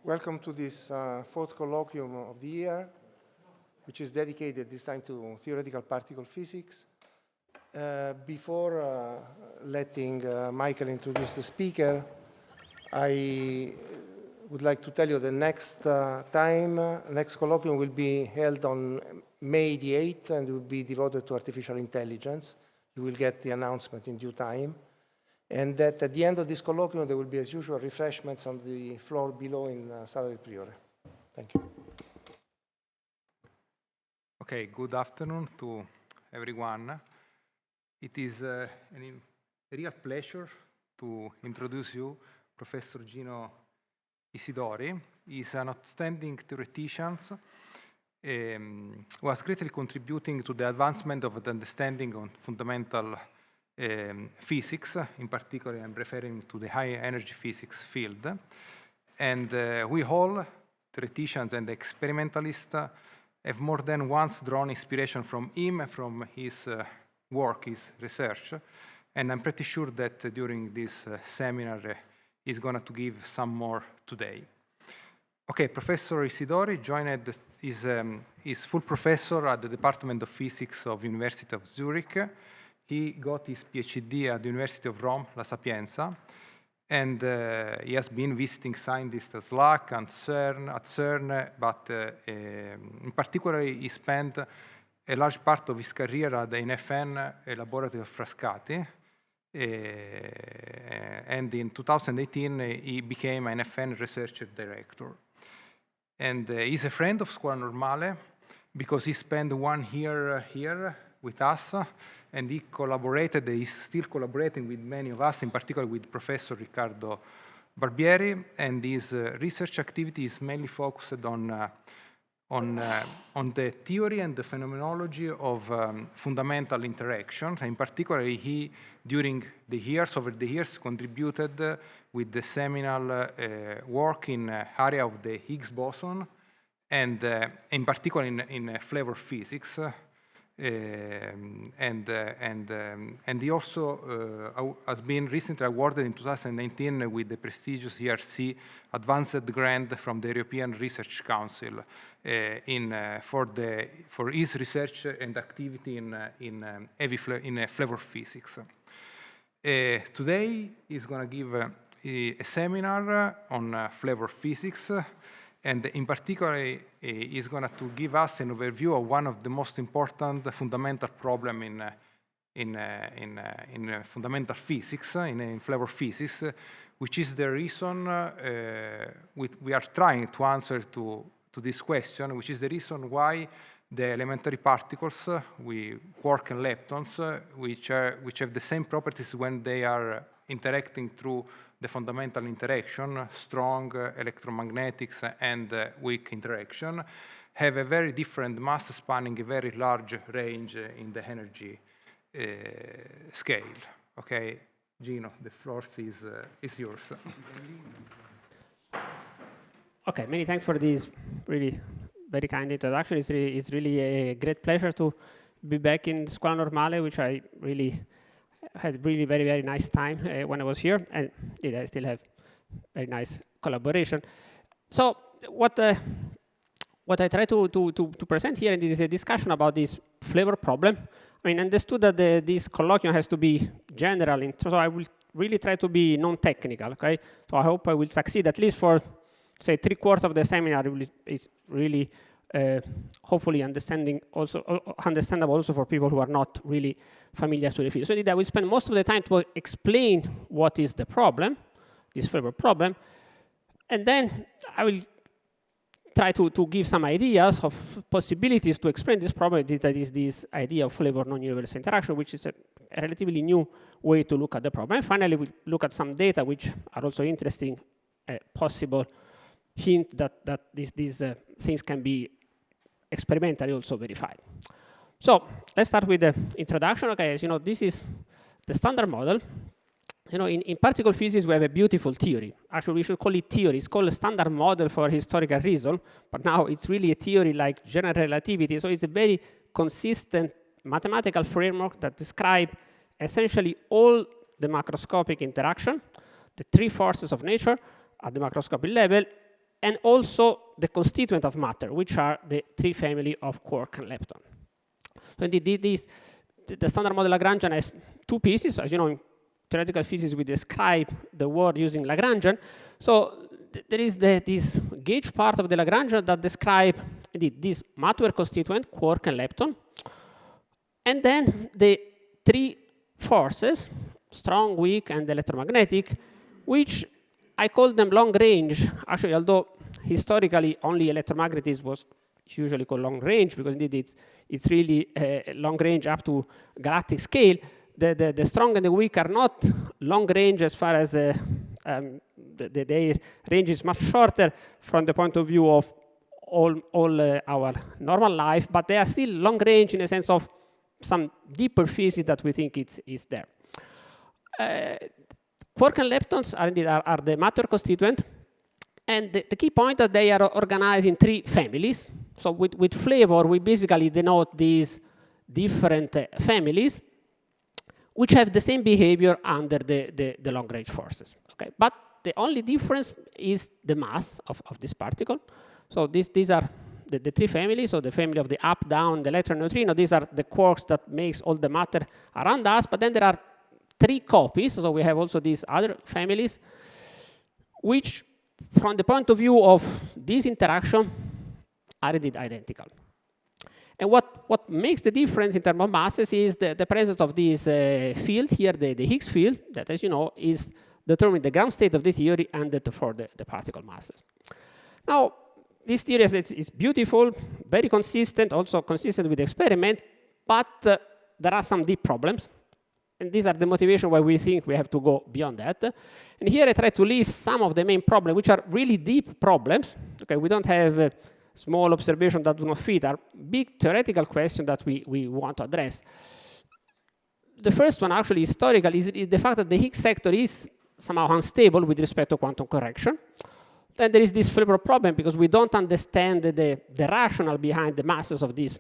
Welcome to this fourth colloquium of the year, which is dedicated this time to theoretical particle physics. Before letting Michael introduce the speaker, I would like to tell you the next next colloquium will be held on May the 8th and will be devoted to artificial intelligence. You will get the announcement in due time. And that at the end of this colloquium, there will be, as usual, refreshments on the floor below in Sala del Priore. Thank you. Okay, good afternoon to everyone. It is a real pleasure to introduce you Professor Gino Isidori. He is an outstanding theoretician who has greatly contributing to the advancement of the understanding of fundamental physics. In particular, I'm referring to the high energy physics field. And we all, theoreticians and experimentalists, have more than once drawn inspiration from him, from his work, his research. And I'm pretty sure that during this seminar, he's going to give some more today. Okay, Professor Isidori is full professor at the Department of Physics of University of Zurich. He got his PhD at the University of Rome, La Sapienza, and he has been visiting scientists at SLAC and CERN, but in particular, he spent a large part of his career at the NFN laboratory of Frascati, and in 2018, he became an NFN research director. And he's a friend of Scuola Normale because he spent 1 year here with us, and he collaborated, he's still collaborating with many of us, in particular with Professor Riccardo Barbieri, and his research activity is mainly focused on the theory and the phenomenology of fundamental interactions. In particular, he, over the years, contributed with the seminal work in area of the Higgs boson, and in particular in flavor physics. And he also has been recently awarded in 2019 with the prestigious ERC Advanced Grant from the European Research Council for his research and activity in flavor physics. Today he's going to give a seminar on flavor physics. And in particular, he's going to give us an overview of one of the most important fundamental problems in fundamental physics, in flavor physics, which is the reason we are trying to answer to this question, which is the reason why the elementary particles, quarks and leptons, which have the same properties when they are interacting through the fundamental interaction, strong electromagnetics and weak interaction, have a very different mass spanning a very large range in the energy scale. Okay, Gino, the floor is yours. Okay, many thanks for this really very kind introduction. It's really a great pleasure to be back in Scuola Normale, which I really had really very, very nice time when I was here, and I still have very nice collaboration. So what I try to present here is a discussion about this flavor problem. I mean, understood that this colloquium has to be general, so I will really try to be non-technical, okay? So I hope I will succeed, at least for, say, 3/4 of the seminar. It's really hopefully understandable also for people who are not really familiar to the field. So I will spend most of the time to explain what is the problem, this flavor problem, and then I will try to give some ideas of possibilities to explain this problem, that is this idea of flavor non-universal interaction, which is a relatively new way to look at the problem. And finally, we'll look at some data which are also interesting, possible hint that these things can be experimentally also verified. So let's start with the introduction. Okay, as you know, this is the standard model. You know, in particle physics, we have a beautiful theory. Actually, we should call it theory. It's called a standard model for historical reason, but now it's really a theory like general relativity. So it's a very consistent mathematical framework that describes essentially all the macroscopic interaction, the 3 forces of nature at the macroscopic level, and also the constituent of matter, which are the three family of quark and lepton. So indeed, the standard model Lagrangian has two pieces. As you know, in theoretical physics, we describe the world using Lagrangian. So there is this gauge part of the Lagrangian that describe indeed this matter constituent, quark and lepton, and then the three forces, strong, weak, and electromagnetic, which I call them long range. Actually, although historically only electromagnetism was usually called long range, because indeed it's really long range up to galactic scale. The strong and the weak are not long range as far as their range is much shorter from the point of view of all our normal life, but they are still long range in the sense of some deeper physics that we think is there. Quark and leptons are the matter constituent, and the key point is that they are organized in three families. So with flavor, we basically denote these different families, which have the same behavior under the long-range forces. Okay, but the only difference is the mass of this particle. So these are the three families. So the family of the up, down, the electron, neutrino. These are the quarks that makes all the matter around us. But then there are three copies. So we have also these other families, which, from the point of view of this interaction, are indeed identical. And what makes the difference in terms of masses is the presence of this field here, the Higgs field, that, as you know, is determining the ground state of the theory and for the particle masses. Now, this theory is beautiful, very consistent, also consistent with the experiment, but there are some deep problems. And these are the motivation why we think we have to go beyond that. And here I try to list some of the main problems, which are really deep problems. Okay, we don't have small observations that do not fit, are big theoretical questions that we want to address. The first one, actually, historical, is the fact that the Higgs sector is somehow unstable with respect to quantum correction. Then there is this flavor problem because we don't understand the rationale behind the masses of this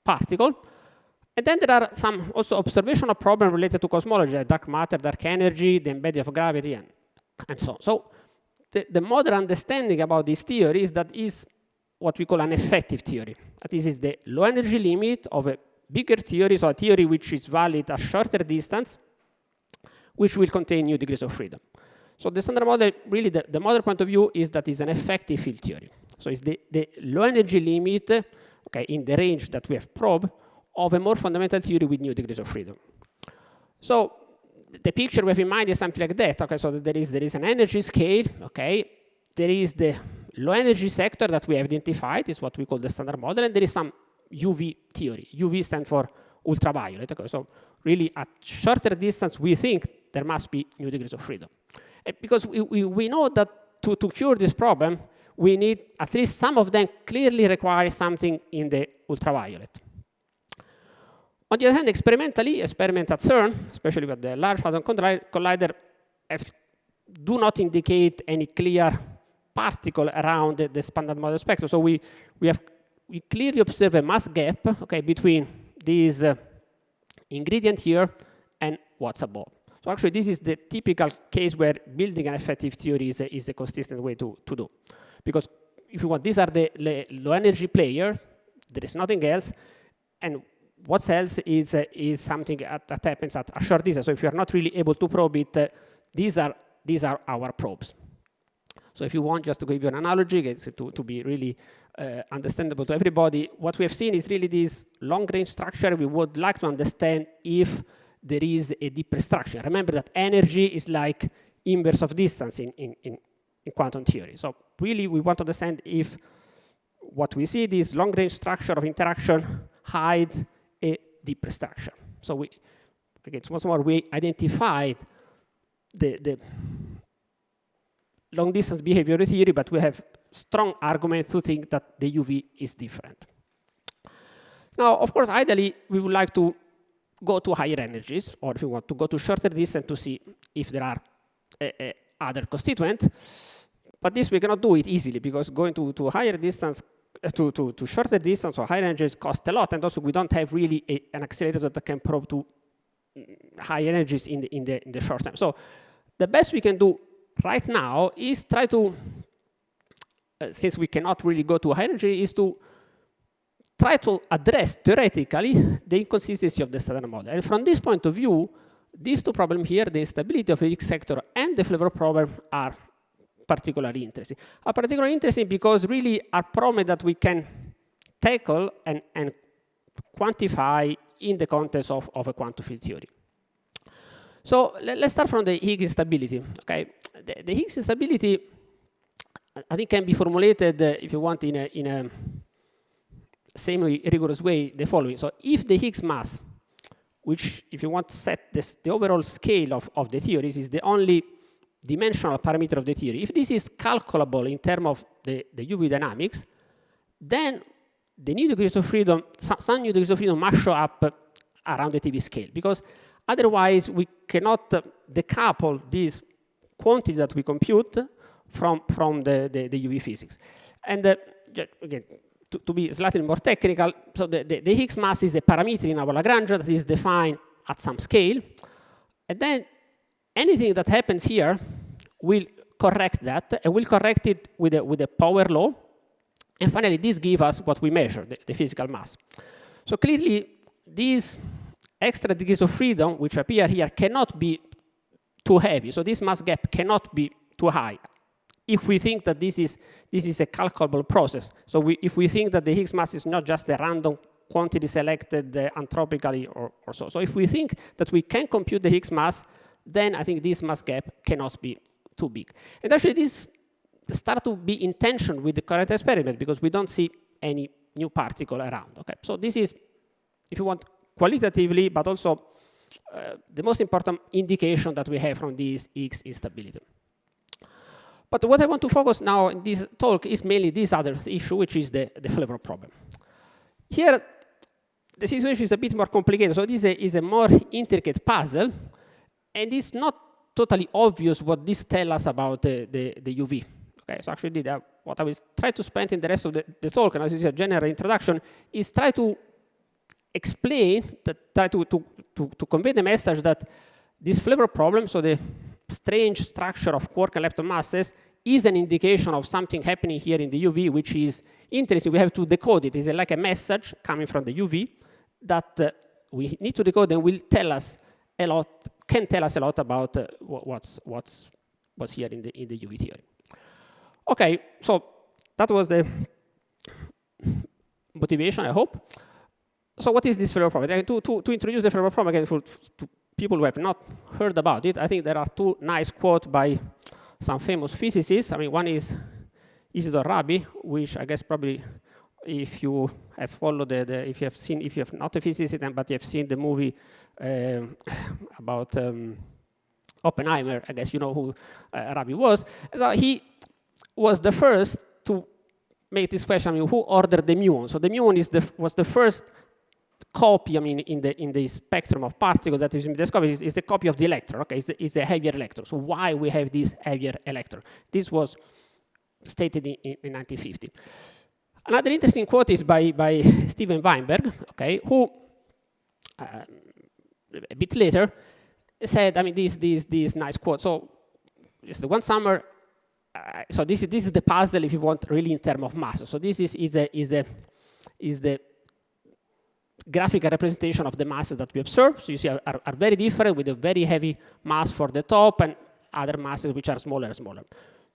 particle. And then there are some also observational problems related to cosmology, like dark matter, dark energy, the embedding of gravity, and so on. So the modern understanding about this theory is that is what we call an effective theory. This is the low energy limit of a bigger theory, so a theory which is valid at shorter distance, which will contain new degrees of freedom. So the standard model, really the modern point of view is that it's an effective field theory. So it's the low energy limit, okay, in the range that we have probed, of a more fundamental theory with new degrees of freedom. So the picture we have in mind is something like that. Okay, so there is an energy scale. Okay, there is the low energy sector that we have identified, is what we call the standard model, and there is some UV theory. UV stands for ultraviolet. Okay, so really at shorter distance, we think there must be new degrees of freedom. And because we know that to cure this problem, we need at least some of them clearly require something in the ultraviolet. On the other hand, experimentally, experiments at CERN, especially with the Large Hadron Collider, do not indicate any clear particle around the standard model spectrum. So we clearly observe a mass gap, okay, between this ingredient here and what's above. So actually, this is the typical case where building an effective theory is a consistent way to do. Because if you want, these are the low energy players. There is nothing else, and what else is something that happens at a short distance. So if you are not really able to probe it, these are our probes. So if you want, just to give you an analogy, to be really understandable to everybody, what we have seen is really this long-range structure. We would like to understand if there is a deeper structure. Remember that energy is like inverse of distance in quantum theory. So really, we want to understand if what we see, this long-range structure of interaction, hide a deeper structure. So again, once more, we identified the long-distance behavior theory, but we have strong arguments to think that the UV is different. Now, of course, ideally, we would like to go to higher energies, or if you want to go to shorter distance to see if there are other constituents. But this we cannot do it easily, because going to higher distance, to shorter distance or higher energies cost a lot, and also we don't have really an accelerator that can probe to high energies in the short term. So the best we can do right now is try to since we cannot really go to high energy, is to try to address theoretically the inconsistency of the standard model. And from this point of view, these two problems here, the instability of the Higgs sector and the flavor problem, are particularly interesting. Are particularly interesting because really are problems that we can tackle and quantify in the context of a quantum field theory. So let's start from the Higgs instability. Okay, the Higgs instability, I think, can be formulated, if you want, in a semi-rigorous way, the following. So if the Higgs mass, which, if you want to set the overall scale of the theories, is the only dimensional parameter of the theory, if this is calculable in terms of the UV dynamics, then the new degrees of freedom, some new degrees of freedom must show up around the TV scale, because otherwise we cannot decouple this quantity that we compute from the UV physics. And again, to be slightly more technical, so the Higgs mass is a parameter in our Lagrangian that is defined at some scale, and then anything that happens here will correct that, and we'll correct it with a power law. And finally, this gives us what we measure, the physical mass. So clearly, these extra degrees of freedom, which appear here, cannot be too heavy. So this mass gap cannot be too high if we think that this is a calculable process. So if we think that the Higgs mass is not just a random quantity selected anthropically or so. So if we think that we can compute the Higgs mass, then I think this mass gap cannot be too big. And actually, this start to be in tension with the current experiment because we don't see any new particle around. Okay, so this is, if you want, qualitatively, but also the most important indication that we have from this Higgs instability. But what I want to focus now in this talk is mainly this other issue, which is the flavor problem. Here, the situation is a bit more complicated. So this is a more intricate puzzle, and it's not totally obvious what this tells us about the UV. Okay, so actually, what I will try to spend in the rest of the talk, and as is a general introduction, is try to explain, try to convey the message that this flavor problem, so the strange structure of quark and lepton masses, is an indication of something happening here in the UV, which is interesting. We have to decode it. It's like a message coming from the UV that we need to decode and will tell us a lot, can tell us a lot about what's here in the UV theory. Okay, so that was the motivation, I hope. So what is this flavor problem? And to introduce the flavor problem again to people who have not heard about it, I think there are two nice quotes by some famous physicists. I mean, one is Isidori, which I guess probably if you have followed if you have not a physicist, but you have seen the movie about Oppenheimer, I guess you know who Rabi was. So he was the first to make this question, I mean, who ordered the muon? So the muon was the first copy, I mean, in the spectrum of particles that is discovered is the copy of the electron. Okay, it's a heavier electron. So why we have this heavier electron? This was stated in 1950. Another interesting quote is by Steven Weinberg, okay, who a bit later said, I mean, this nice quote. So it's the one summer. So this is the puzzle, if you want, really in terms of mass. So this is the graphical representation of the masses that we observe. So you see are very different, with a very heavy mass for the top and other masses which are smaller and smaller.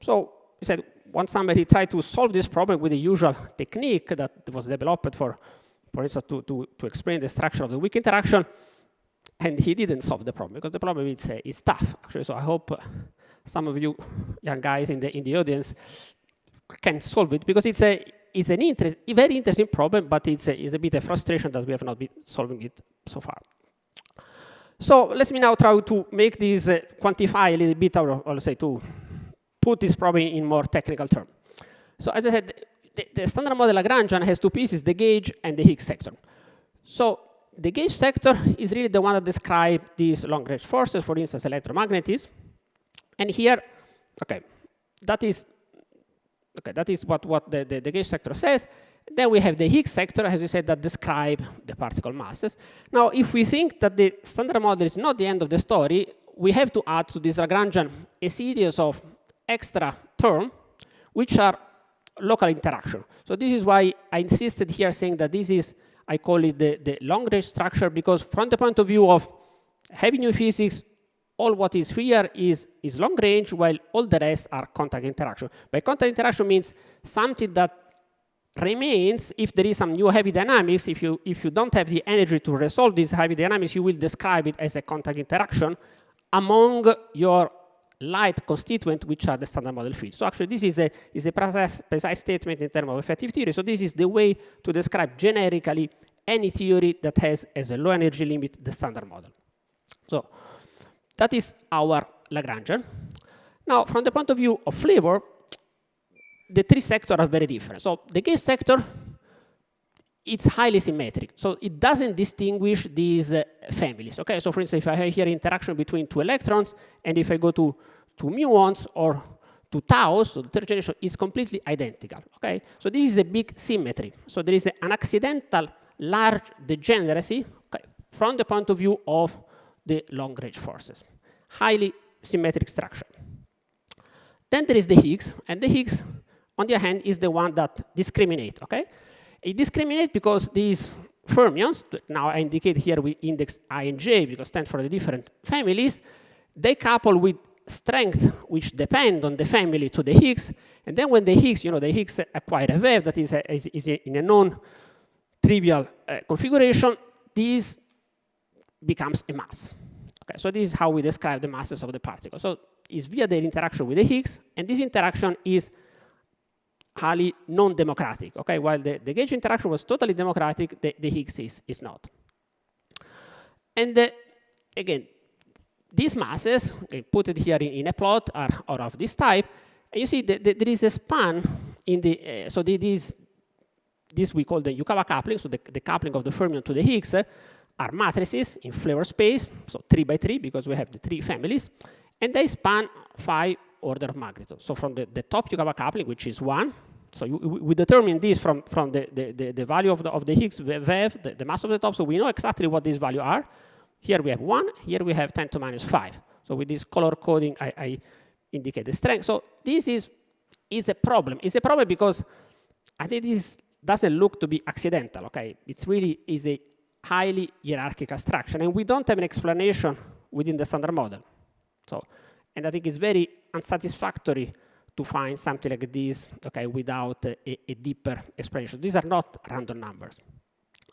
So he said one summer he tried to solve this problem with the usual technique that was developed for instance, to explain the structure of the weak interaction, and he didn't solve the problem because the problem is tough, actually. So I hope some of you young guys in the audience can solve it, because it's a very interesting problem, but it's a bit of frustration that we have not been solving it so far. So let me now try to make this quantify a little bit, or let's say to put this problem in more technical terms. So as I said, the standard model Lagrangian has two pieces, the gauge and the Higgs sector. So the gauge sector is really the one that describes these long-range forces, for instance, electromagnetism. And here, okay, that is what the gauge sector says. Then we have the Higgs sector, as we said, that describe the particle masses. Now, if we think that the standard model is not the end of the story, we have to add to this Lagrangian a series of extra terms, which are local interaction. So this is why I insisted here saying that this is, I call it the long-range structure, because from the point of view of heavy new physics, all what is here is long-range, while all the rest are contact interaction. By contact interaction means something that remains if there is some new heavy dynamics. If you don't have the energy to resolve these heavy dynamics, you will describe it as a contact interaction among your light constituent, which are the standard model fields. So actually, this is a precise statement in terms of effective theory. So this is the way to describe generically any theory that has as a low energy limit the standard model. So that is our Lagrangian. Now, from the point of view of flavor, the three sectors are very different. So the gauge sector, it's highly symmetric. So it doesn't distinguish these families. Okay, so for instance, if I have here interaction between two electrons, and if I go to muons or to taus, so the third generation is completely identical. Okay, so this is a big symmetry. So there is an accidental large degeneracy, okay, from the point of view of the long-range forces. Highly symmetric structure. Then there is the Higgs, and the Higgs, on the other hand, is the one that discriminates. Okay, it discriminates because these fermions, now I indicate here with index I and J because stand for the different families, they couple with strength which depend on the family to the Higgs, and then when the Higgs, the Higgs acquire a wave that is in a non-trivial configuration, this becomes a mass. Okay, so this is how we describe the masses of the particles. So it's via their interaction with the Higgs, and this interaction is highly non-democratic. Okay, while the gauge interaction was totally democratic, the Higgs is not. And again, these masses, put it here in a plot, are of this type. And you see there is a span in the, so this we call the Yukawa coupling, so the coupling of the fermion to the Higgs are matrices in flavor space, so 3 by 3, because we have the 3 families, and they span 5 order of magnitude. So from the top Yukawa coupling, which is 1, so we determine this from the value of the Higgs wave, the mass of the top, so we know exactly what these values are. Here we have 1, here we have 10 to minus 5. So with this color coding, I indicate the strength. So this is a problem. It's a problem because I think this doesn't look to be accidental, okay? It's really is a highly hierarchical structure, and we don't have an explanation within the standard model. So, and I think it's very unsatisfactory to find something like this, okay, without a deeper explanation. These are not random numbers.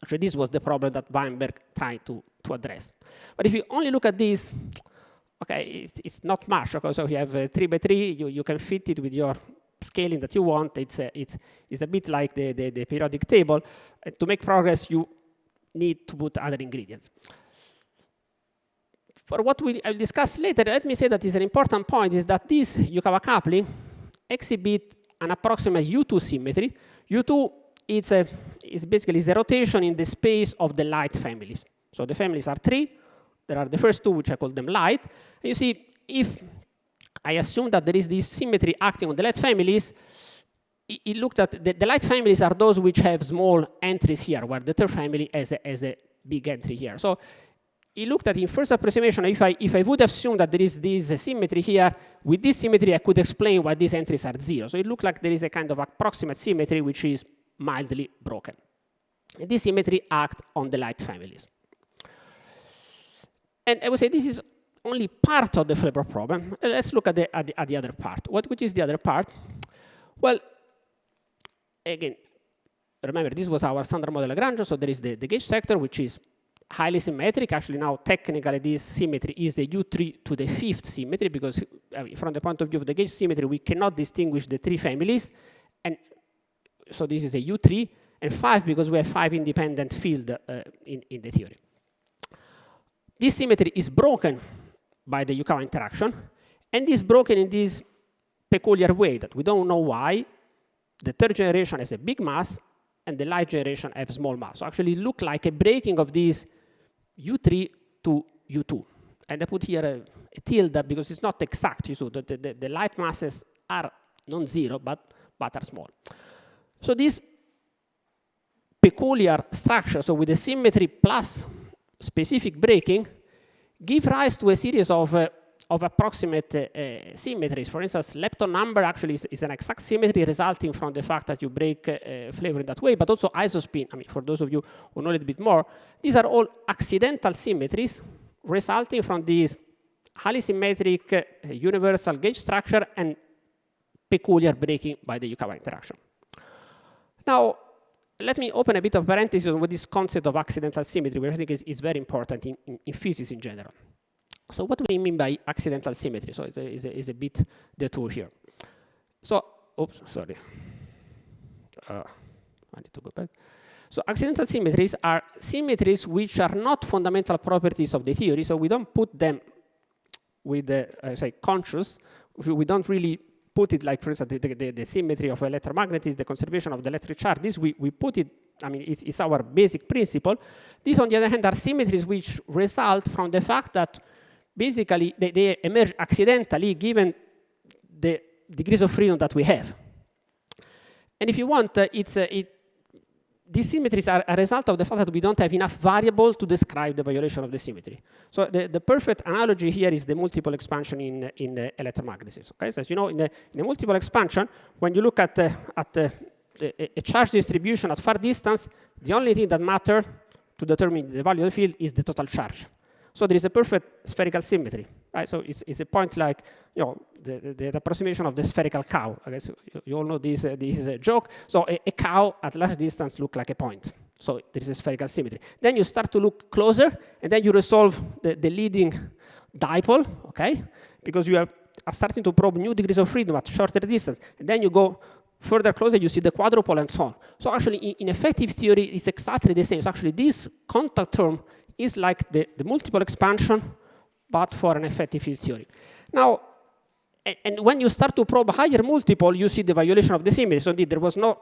Actually, this was the problem that Weinberg tried to address. But if you only look at this, okay, it's not much. Okay? So you have 3 by 3, you can fit it with your scaling that you want. It's a bit like the periodic table. To make progress, you need to put other ingredients. For what I'll discuss later, let me say that is an important point is that this Yukawa coupling exhibit an approximate U2 symmetry. U2 is basically the rotation in the space of the light families. So the families are 3. There are the first 2, which I call them light. And you see, if I assume that there is this symmetry acting on the light families, it looked at the light families are those which have small entries here, where the third family has a big entry here. So he looked at in first approximation, if I would assume that there is this symmetry here, with this symmetry I could explain why these entries are 0. So it looked like there is a kind of approximate symmetry which is mildly broken. And this symmetry acts on the light families. And I would say this is only part of the flavor problem. Let's look at the other part. Which is the other part? Well, again, remember, this was our standard model Lagrangian, so there is the gauge sector, which is highly symmetric. Actually, now, technically, this symmetry is a U3 to the 5th symmetry, because from the point of view of the gauge symmetry, we cannot distinguish the 3 families. And so this is a U3, and 5, because we have 5 independent fields in the theory. This symmetry is broken by the Yukawa interaction, and is broken in this peculiar way that we don't know why. The third generation has a big mass, and the light generation has small mass. So actually, it looks like a breaking of this U3 to U2. And I put here a tilde because it's not exact. You saw that the light masses are non-zero, but are small. So this peculiar structure, so with the symmetry plus specific breaking, give rise to a series of approximate symmetries. For instance, lepton number actually is an exact symmetry resulting from the fact that you break flavor in that way, but also isospin. I mean, for those of you who know a little bit more, these are all accidental symmetries resulting from these highly symmetric universal gauge structure and peculiar breaking by the Yukawa interaction. Now, let me open a bit of parenthesis with this concept of accidental symmetry, which I think is very important in physics in general. So what do we mean by accidental symmetry? So it's a bit detour here. So, oops, sorry. I need to go back. So accidental symmetries are symmetries which are not fundamental properties of the theory, so we don't put them with the, say, conscious. We don't really put it like, for instance, the symmetry of electromagnetism, the conservation of the electric charge. This we put it, I mean, it's our basic principle. These, on the other hand, are symmetries which result from the fact that basically they emerge accidentally given the degrees of freedom that we have. And if you want, these symmetries are a result of the fact that we don't have enough variable to describe the violation of the symmetry. So the perfect analogy here is the multiple expansion in electromagnetism. Okay? So as you know, in the multiple expansion, when you look at a charge distribution at far distance, the only thing that matters to determine the value of the field is the total charge. So there is a perfect spherical symmetry, right? So it's a point like, you know, the approximation of the spherical cow. I guess you all know this is a joke. So a cow at large distance looks like a point. So there is a spherical symmetry. Then you start to look closer, and then you resolve the leading dipole, okay? Because you are starting to probe new degrees of freedom at shorter distance. And then you go further closer, you see the quadrupole and so on. So actually, in effective theory, it's exactly the same. So actually, this contact term is like the multiple expansion, but for an effective field theory. Now, and when you start to probe higher multiple, you see the violation of the symmetry. So indeed, there was no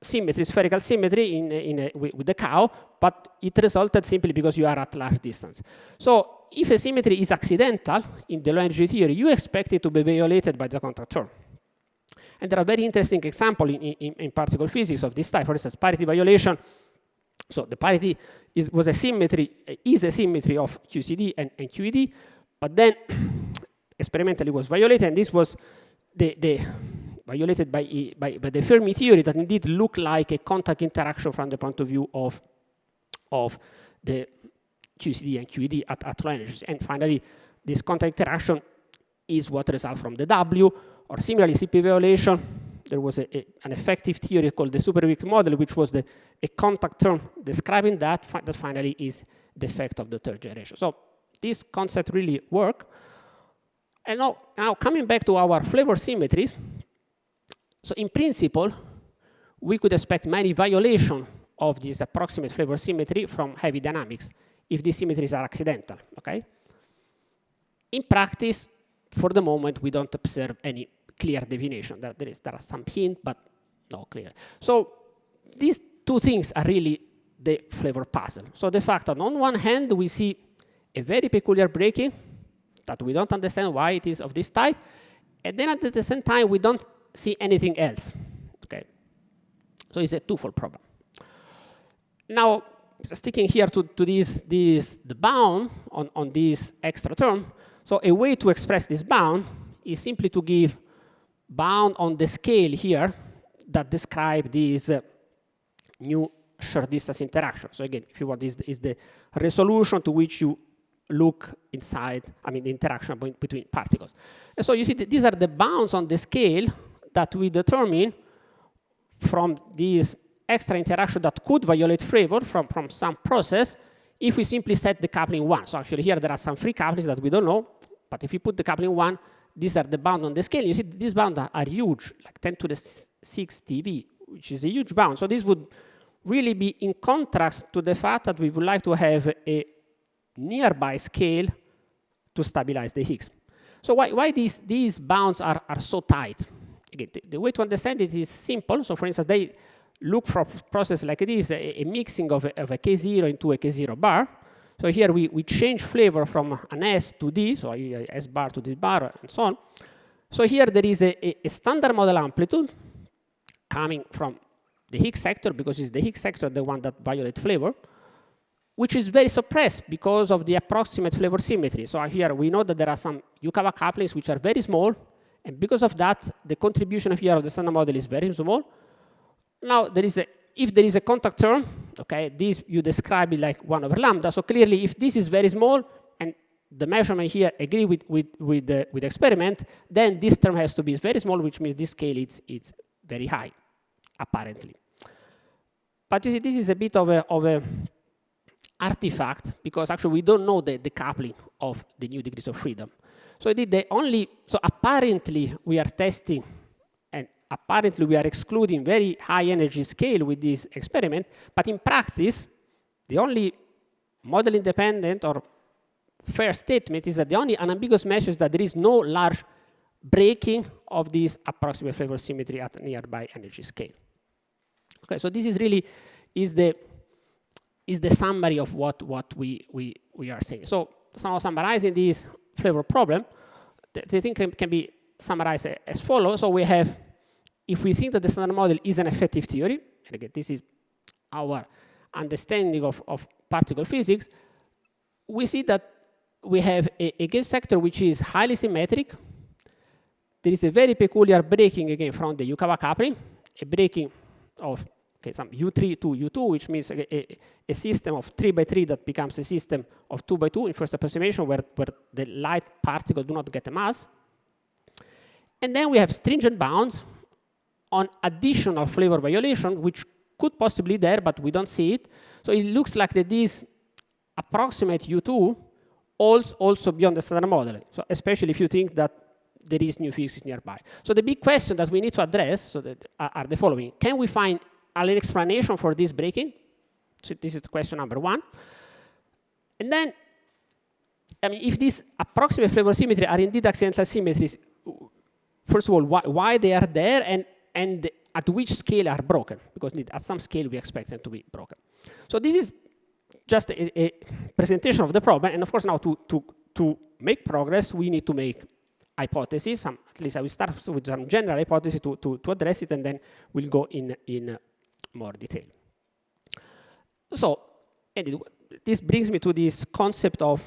symmetry, spherical symmetry with the cow, but it resulted simply because you are at large distance. So if a symmetry is accidental in the low energy theory, you expect it to be violated by the contact term. And there are very interesting examples in particle physics of this type. For instance, parity violation. So the parity is a symmetry of QCD and QED, but then experimentally was violated, and this was violated by the Fermi theory that indeed looked like a contact interaction from the point of view of the QCD and QED at low energies. And finally, this contact interaction is what results from the W, or similarly CP violation. There was an effective theory called the super-weak model, which was a contact term describing that finally is the effect of the third generation. So this concept really work. And now coming back to our flavor symmetries, so in principle, we could expect many violations of this approximate flavor symmetry from heavy dynamics if these symmetries are accidental, okay? In practice, for the moment, we don't observe any clear definition. There are some hints, but no clear. So these two things are really the flavor puzzle. So the fact that on one hand, we see a very peculiar breaking that we don't understand why it is of this type, and then at the same time, we don't see anything else, okay? So it's a twofold problem. Now, sticking here to the bound on this extra term, so a way to express this bound is simply to give bound on the scale here that describe this new short distance interaction. So again, if you want, this is the resolution to which you look inside, I mean, the interaction between particles. And so you see that these are the bounds on the scale that we determine from these extra interaction that could violate flavor from some process if we simply set the coupling 1. So actually here there are some free couplings that we don't know, but if you put the coupling 1, these are the bounds on the scale. You see these bounds are huge, like 10 to the 6 TeV, which is a huge bound. So this would really be in contrast to the fact that we would like to have a nearby scale to stabilize the Higgs. So why these bounds are so tight? Again, the way to understand it is simple. So for instance, they look for a process like this, a mixing of a K0 into a K0 bar. So here we change flavor from an S to D, so S bar to this bar, and so on. So here there is a standard model amplitude coming from the Higgs sector, because it's the Higgs sector the one that violates flavor, which is very suppressed because of the approximate flavor symmetry. So here we know that there are some Yukawa couplings which are very small, and because of that, the contribution here of the standard model is very small. Now, if there is a contact term, okay, this you describe it like 1 over lambda. So clearly, if this is very small and the measurement here agree with the experiment, then this term has to be very small, which means this scale it's very high, apparently. But you see, this is a bit of a artifact, because actually we don't know the coupling of the new degrees of freedom. So apparently we are testing, and apparently we are excluding very high energy scale with this experiment, but in practice, the only model independent or fair statement is that the only unambiguous measure is that there is no large breaking of this approximate flavor symmetry at nearby energy scale. Okay, so this is really the summary of what we are saying. So now summarizing this flavor problem, the thing can be summarized as follows. So we have, if we think that the standard model is an effective theory, and again, this is our understanding of particle physics, we see that we have a gauge sector which is highly symmetric. There is a very peculiar breaking, again, from the Yukawa coupling, a breaking of some U3 to U2, which means a system of 3 by 3 that becomes a system of 2 by 2 in first approximation, where the light particles do not get a mass. And then we have stringent bounds on additional flavor violation, which could possibly be there, but we don't see it. So it looks like that this approximate U2 also beyond the standard model. So especially if you think that there is new physics nearby. So the big question that we need to address are the following. Can we find an explanation for this breaking? So this is question number 1. And then, I mean, if these approximate flavor symmetry are indeed accidental symmetries, first of all, why they are there, and at which scale are broken? Because at some scale we expect them to be broken. So this is just a presentation of the problem, and of course now to make progress we need to make hypotheses. At least I will start with some general hypothesis to address it, and then we'll go in more detail. So this brings me to this concept of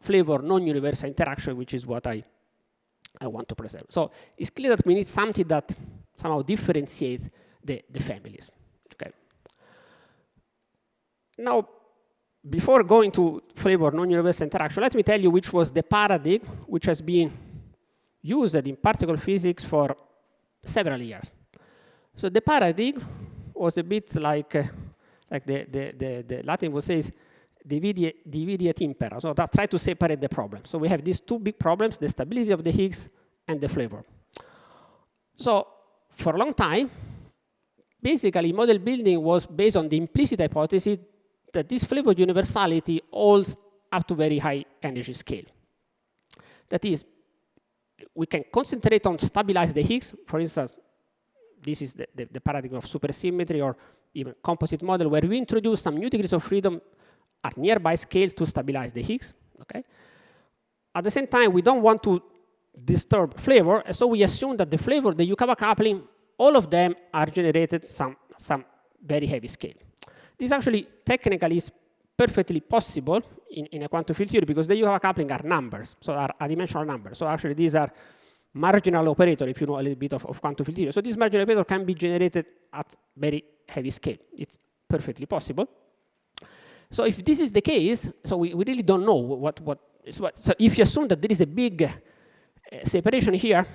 flavor non-universal interaction, which is what I want to present. So it's clear that we need something that somehow differentiates the families. Okay. Now, before going to flavor non-universal interaction, let me tell you which was the paradigm which has been used in particle physics for several years. So the paradigm was a bit like the Latin would say, divide et impera. So that's try to separate the problem. So we have these two big problems, the stability of the Higgs and the flavor. So for a long time, basically model building was based on the implicit hypothesis that this flavor universality holds up to very high energy scale. That is, we can concentrate on stabilize the Higgs. For instance, this is the paradigm of supersymmetry or even composite model, where we introduce some new degrees of freedom at nearby scales to stabilize the Higgs. Okay. At the same time, we don't want to disturb flavor, and so we assume that the flavor, the Yukawa coupling, all of them are generated some very heavy scale. This actually technically is perfectly possible in a quantum field theory, because the Yukawa coupling are numbers, so are adimensional numbers. So actually these are marginal operator, if you know a little bit of quantum field theory. So this marginal operator can be generated at very heavy scale. It's perfectly possible. So if this is the case, so we really don't know what. So if you assume that there is a big separation here,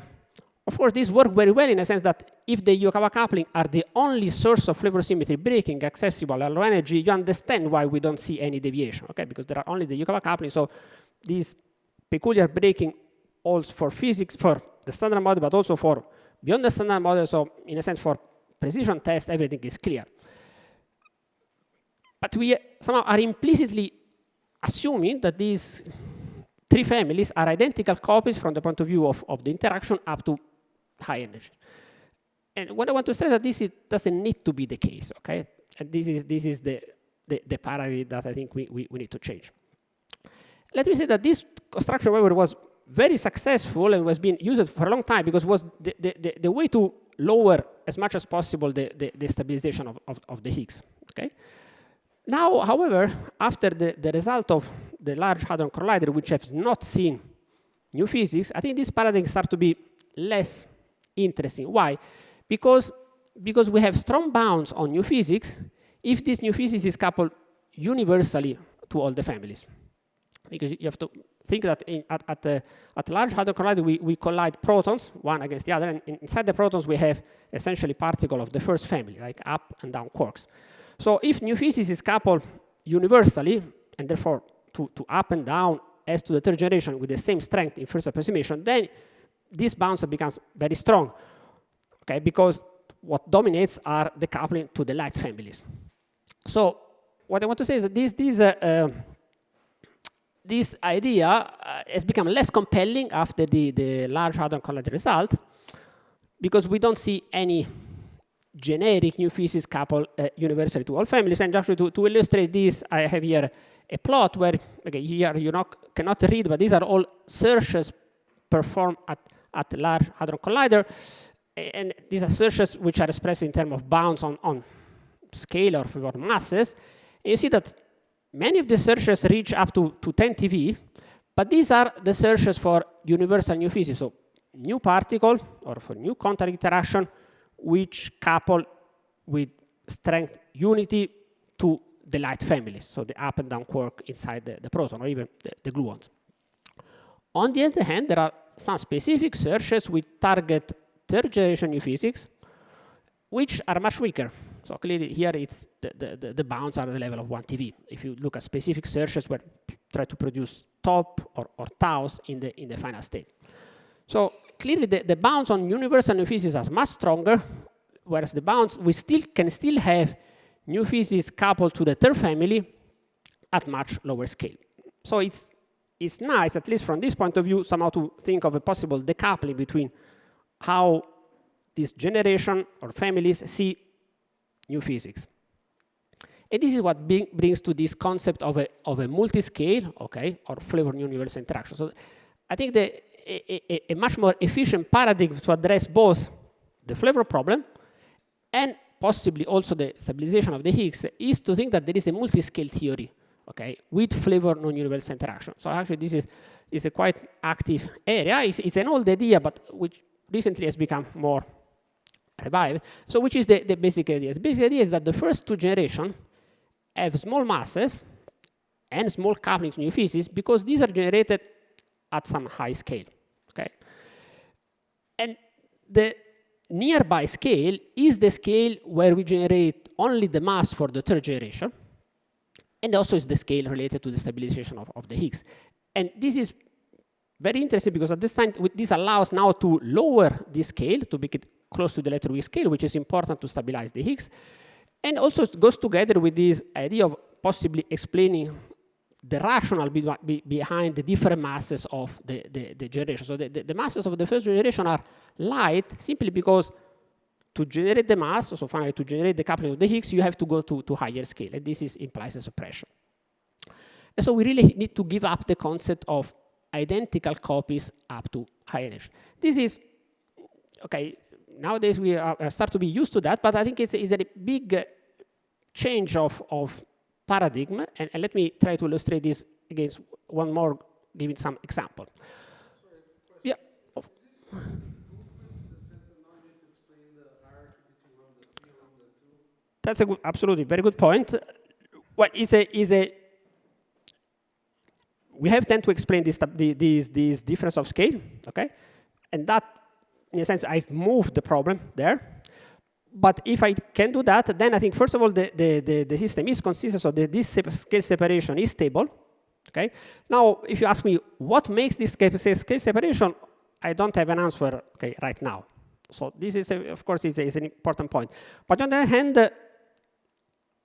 of course this works very well in a sense that if the Yukawa coupling are the only source of flavor symmetry breaking accessible at low energy, you understand why we don't see any deviation, okay? Because there are only the Yukawa coupling, so this peculiar breaking holds for physics, for the standard model, but also for beyond the standard model. So in a sense, for precision test, everything is clear. But we somehow are implicitly assuming that these three families are identical copies from the point of view of the interaction up to high energy. And what I want to stress that this doesn't need to be the case, okay? And this is the paradigm that I think we need to change. Let me say that this construction, however, was very successful and was being used for a long time, because it was the way to lower as much as possible the stabilization of the Higgs, okay? Now, however, after the result of the Large Hadron Collider, which has not seen new physics, I think this paradigm starts to be less interesting. Why? Because we have strong bounds on new physics if this new physics is coupled universally to all the families. Because you have to think that at Large Hadron Collider, we collide protons, one against the other, and inside the protons, we have essentially particles of the first family, like up and down quarks. So if new physics is coupled universally, and therefore to up and down as to the third generation with the same strength in first approximation, then this bounds becomes very strong, okay? Because what dominates are the coupling to the light families. So what I want to say is that this idea has become less compelling after the Large Hadron Collider result, because we don't see any generic new physics coupled universally to all families. And actually, to illustrate this, I have here a plot where, okay, here you cannot read, but these are all searches performed at Large Hadron Collider. And these are searches which are expressed in terms of bounds on scalar or masses. And you see that many of the searches reach up to 10 TeV, but these are the searches for universal new physics, so new particle or for new contact interaction which couple with strength unity to the light families, so the up and down quark inside the proton, or even the gluons. On the other hand, there are some specific searches which target third generation new physics, which are much weaker. So clearly here it's the bounds are at the level of 1 TeV. If you look at specific searches where try to produce top or taus in the final state. So clearly the bounds on universal new physics are much stronger, whereas the bounds we can still have new physics coupled to the third family at much lower scale. So it's nice, at least from this point of view, somehow to think of a possible decoupling between how this generation or families see new physics. And this is what brings to this concept of a multi-scale, okay, or flavor universal interaction. So I think a much more efficient paradigm to address both the flavor problem and possibly also the stabilization of the Higgs is to think that there is a multi-scale theory, okay, with flavor non-universal interaction. So actually this is a quite active area. It's an old idea, but which recently has become more revived. So which is the basic idea? The basic idea is that the first two generations have small masses and small coupling to new physics because these are generated at some high scale, okay? And the nearby scale is the scale where we generate only the mass for the third generation, and also is the scale related to the stabilization of the Higgs. And this is very interesting because at this time, this allows now to lower this scale to make it close to the electroweak scale, which is important to stabilize the Higgs. And also it goes together with this idea of possibly explaining the rationale behind the different masses of the generation. So the masses of the first generation are light simply because to generate the mass, so finally to generate the coupling of the Higgs, you have to go to higher scale. And this implies a suppression. And so we really need to give up the concept of identical copies up to high energy. This is, okay, nowadays we start to be used to that, but I think it's a big change of paradigm. And let me try to illustrate this against one more, giving some example. Sorry, question. Yeah. Is it movement in the sense that now you need to explain the hierarchy between lambda 3 and lambda 2? That's a good, absolutely very good point. Well, we have then to explain this difference of scale, okay? And that, in a sense, I've moved the problem there. But if I can do that, then I think, first of all, the system is consistent, so this scale separation is stable, okay? Now, if you ask me what makes this scale separation, I don't have an answer, okay, right now. So this is, of course, is an important point. But on the other hand,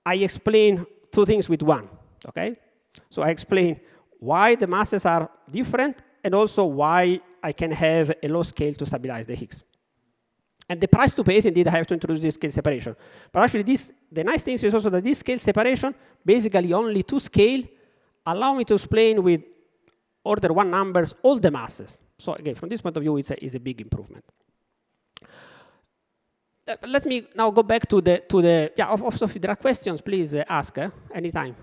I explain two things with one, okay? So I explain why the masses are different, and also why I can have a low scale to stabilize the Higgs. And the price to pay is indeed I have to introduce this scale separation. But actually, the nice thing is also that this scale separation, basically only two scale, allow me to explain with order 1 numbers all the masses. So again, from this point of view, it's a big improvement. Let me now go back to the yeah, also if there are questions, please ask anytime.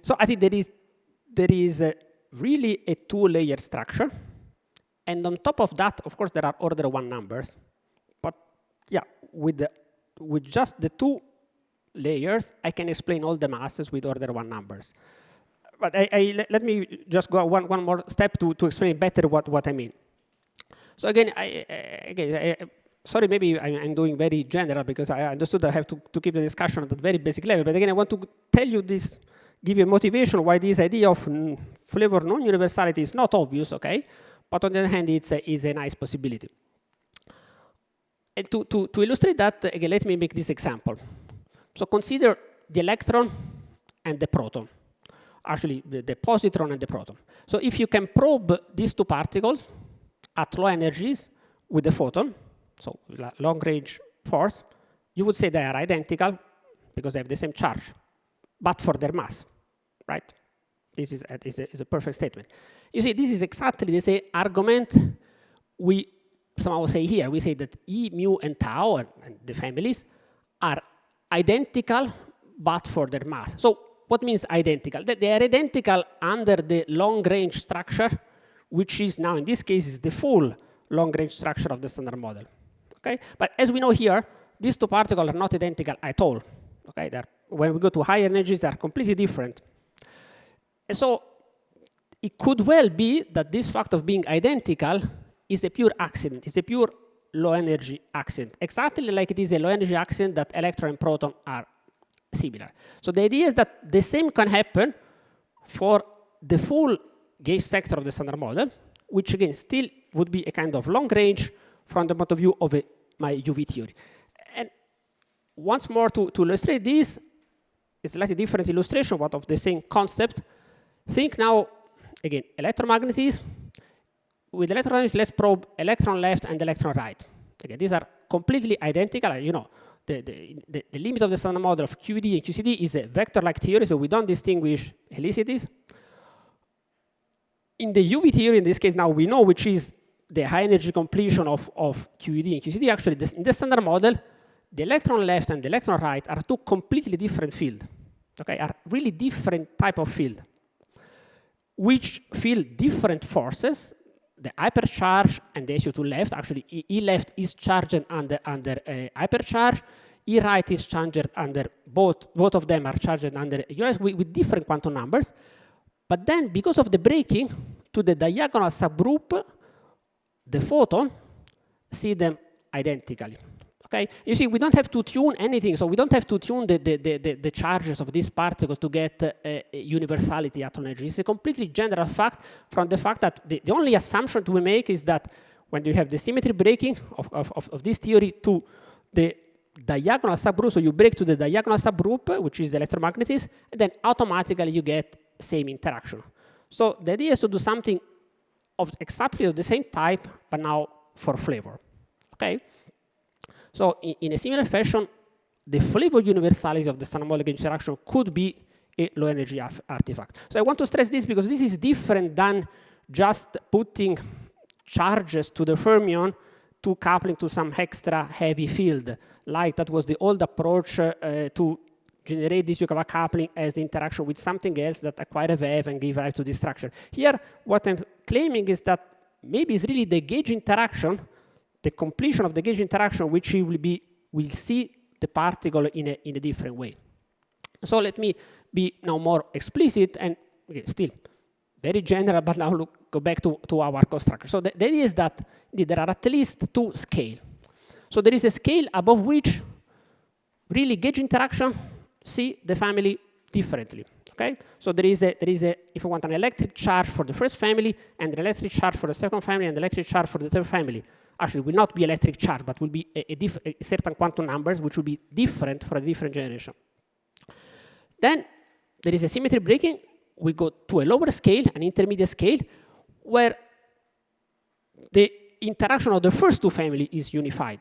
So I think there is really a two-layer structure. And on top of that, of course, there are order 1 numbers. But yeah, with just the 2 layers, I can explain all the masses with order 1 numbers. But let me just go one more step to explain better what I mean. So again, sorry, maybe I'm doing very general because I understood I have to keep the discussion at a very basic level. But again, I want to tell you this, give you a motivation why this idea of flavor non-universality is not obvious, okay? But on the other hand, it's a nice possibility. And to illustrate that, again, let me make this example. So consider the electron and the proton. Actually, the positron and the proton. So if you can probe these 2 particles at low energies with the photon, so long-range force, you would say they are identical because they have the same charge, but for their mass, right? This is a perfect statement. You see, this is exactly the same argument we somehow say here. We say that E, mu, and tau, and the families, are identical, but for their mass. So what means identical? That they are identical under the long-range structure, which is now, in this case, is the full long-range structure of the Standard Model. Okay? But as we know here, these 2 particles are not identical at all. Okay? When we go to higher energies, they are completely different. And so it could well be that this fact of being identical is a pure accident. It's a pure low-energy accident, exactly like it is a low-energy accident that electron and proton are similar. So the idea is that the same can happen for the full gauge sector of the Standard Model, which again still would be a kind of long range from the point of view of my UV theory. And once more to illustrate this, it's a slightly different illustration, but of the same concept. Think now, again, electromagnetism. With electromagnetism, let's probe electron left and electron right. Again, these are completely identical. You know, the limit of the Standard Model of QED and QCD is a vector-like theory, so we don't distinguish helicities. In the UV theory, in this case, now we know which is the high energy completion of QED and QCD. Actually, in the Standard Model, the electron left and the electron right are 2 completely different fields. Okay, are really different type of field, which feel different forces. The hypercharge and the SO2 left, actually E left is charged under hypercharge, E right is charged under, both of them are charged under units with different quantum numbers. But then because of the breaking to the diagonal subgroup, the photon see them identically. Okay? You see, we don't have to tune anything, so we don't have to tune the charges of this particle to get universality at energy. It's a completely general fact from the fact that the only assumption we make is that when you have the symmetry breaking of this theory to the diagonal subgroup, so you break to the diagonal subgroup, which is electromagnetism, and then automatically you get same interaction. So the idea is to do something of exactly the same type, but now for flavor. Okay? So in a similar fashion, the flavor universality of the Standard Model interaction could be a low energy artifact. So I want to stress this because this is different than just putting charges to the fermion to coupling to some extra heavy field, like that was the old approach to generate this Yukawa coupling as the interaction with something else that acquire a wave and give rise to this structure. Here, what I'm claiming is that maybe it's really the gauge interaction, the completion of the gauge interaction, which will see the particle in a different way. So let me be now more explicit and okay, still very general, but now go back to our construction. So the idea is that there are at least 2 scales. So there is a scale above which really gauge interaction see the family differently. Okay? So there is a, if you want, an electric charge for the first family, and an electric charge for the second family, and an electric charge for the third family. Actually, it will not be electric charge, but will be a certain quantum numbers, which will be different for a different generation. Then there is a symmetry breaking. We go to a lower scale, an intermediate scale, where the interaction of the first 2 families is unified.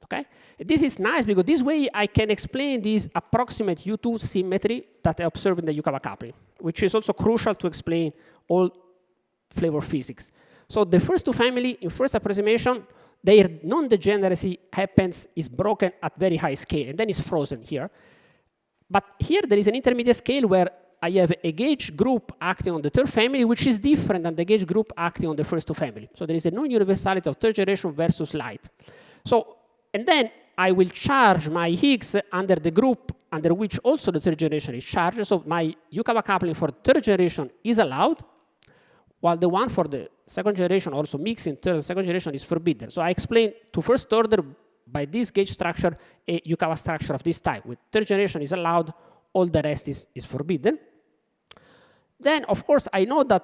Okay? This is nice because this way I can explain this approximate U2 symmetry that I observe in the Yukawa coupling, which is also crucial to explain all flavor physics. So the first two family, in first approximation, their non-degeneracy is broken at very high scale, and then it's frozen here. But here there is an intermediate scale where I have a gauge group acting on the third family, which is different than the gauge group acting on the first two family. So there is a non-universality of third generation versus light. So, and then I will charge my Higgs under the group under which also the third generation is charged. So my Yukawa coupling for third generation is allowed, while the one for the second generation, also mixing third and second generation, is forbidden. So I explained to first order by this gauge structure a Yukawa structure of this type. With third generation is allowed, all the rest is forbidden. Then, of course, I know that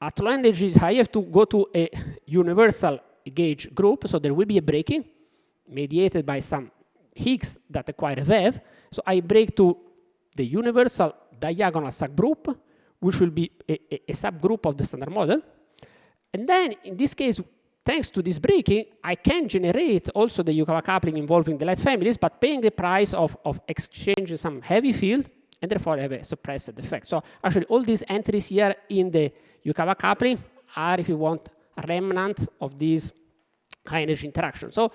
at low energies, I have to go to a universal gauge group, so there will be a breaking mediated by some Higgs that acquire a wave. So I break to the universal diagonal subgroup, which will be a subgroup of the standard model. And then, in this case, thanks to this breaking, I can generate also the Yukawa coupling involving the light families, but paying the price of exchanging some heavy field, and therefore I have a suppressed effect. So actually, all these entries here in the Yukawa coupling are, if you want, a remnant of these high energy interaction. So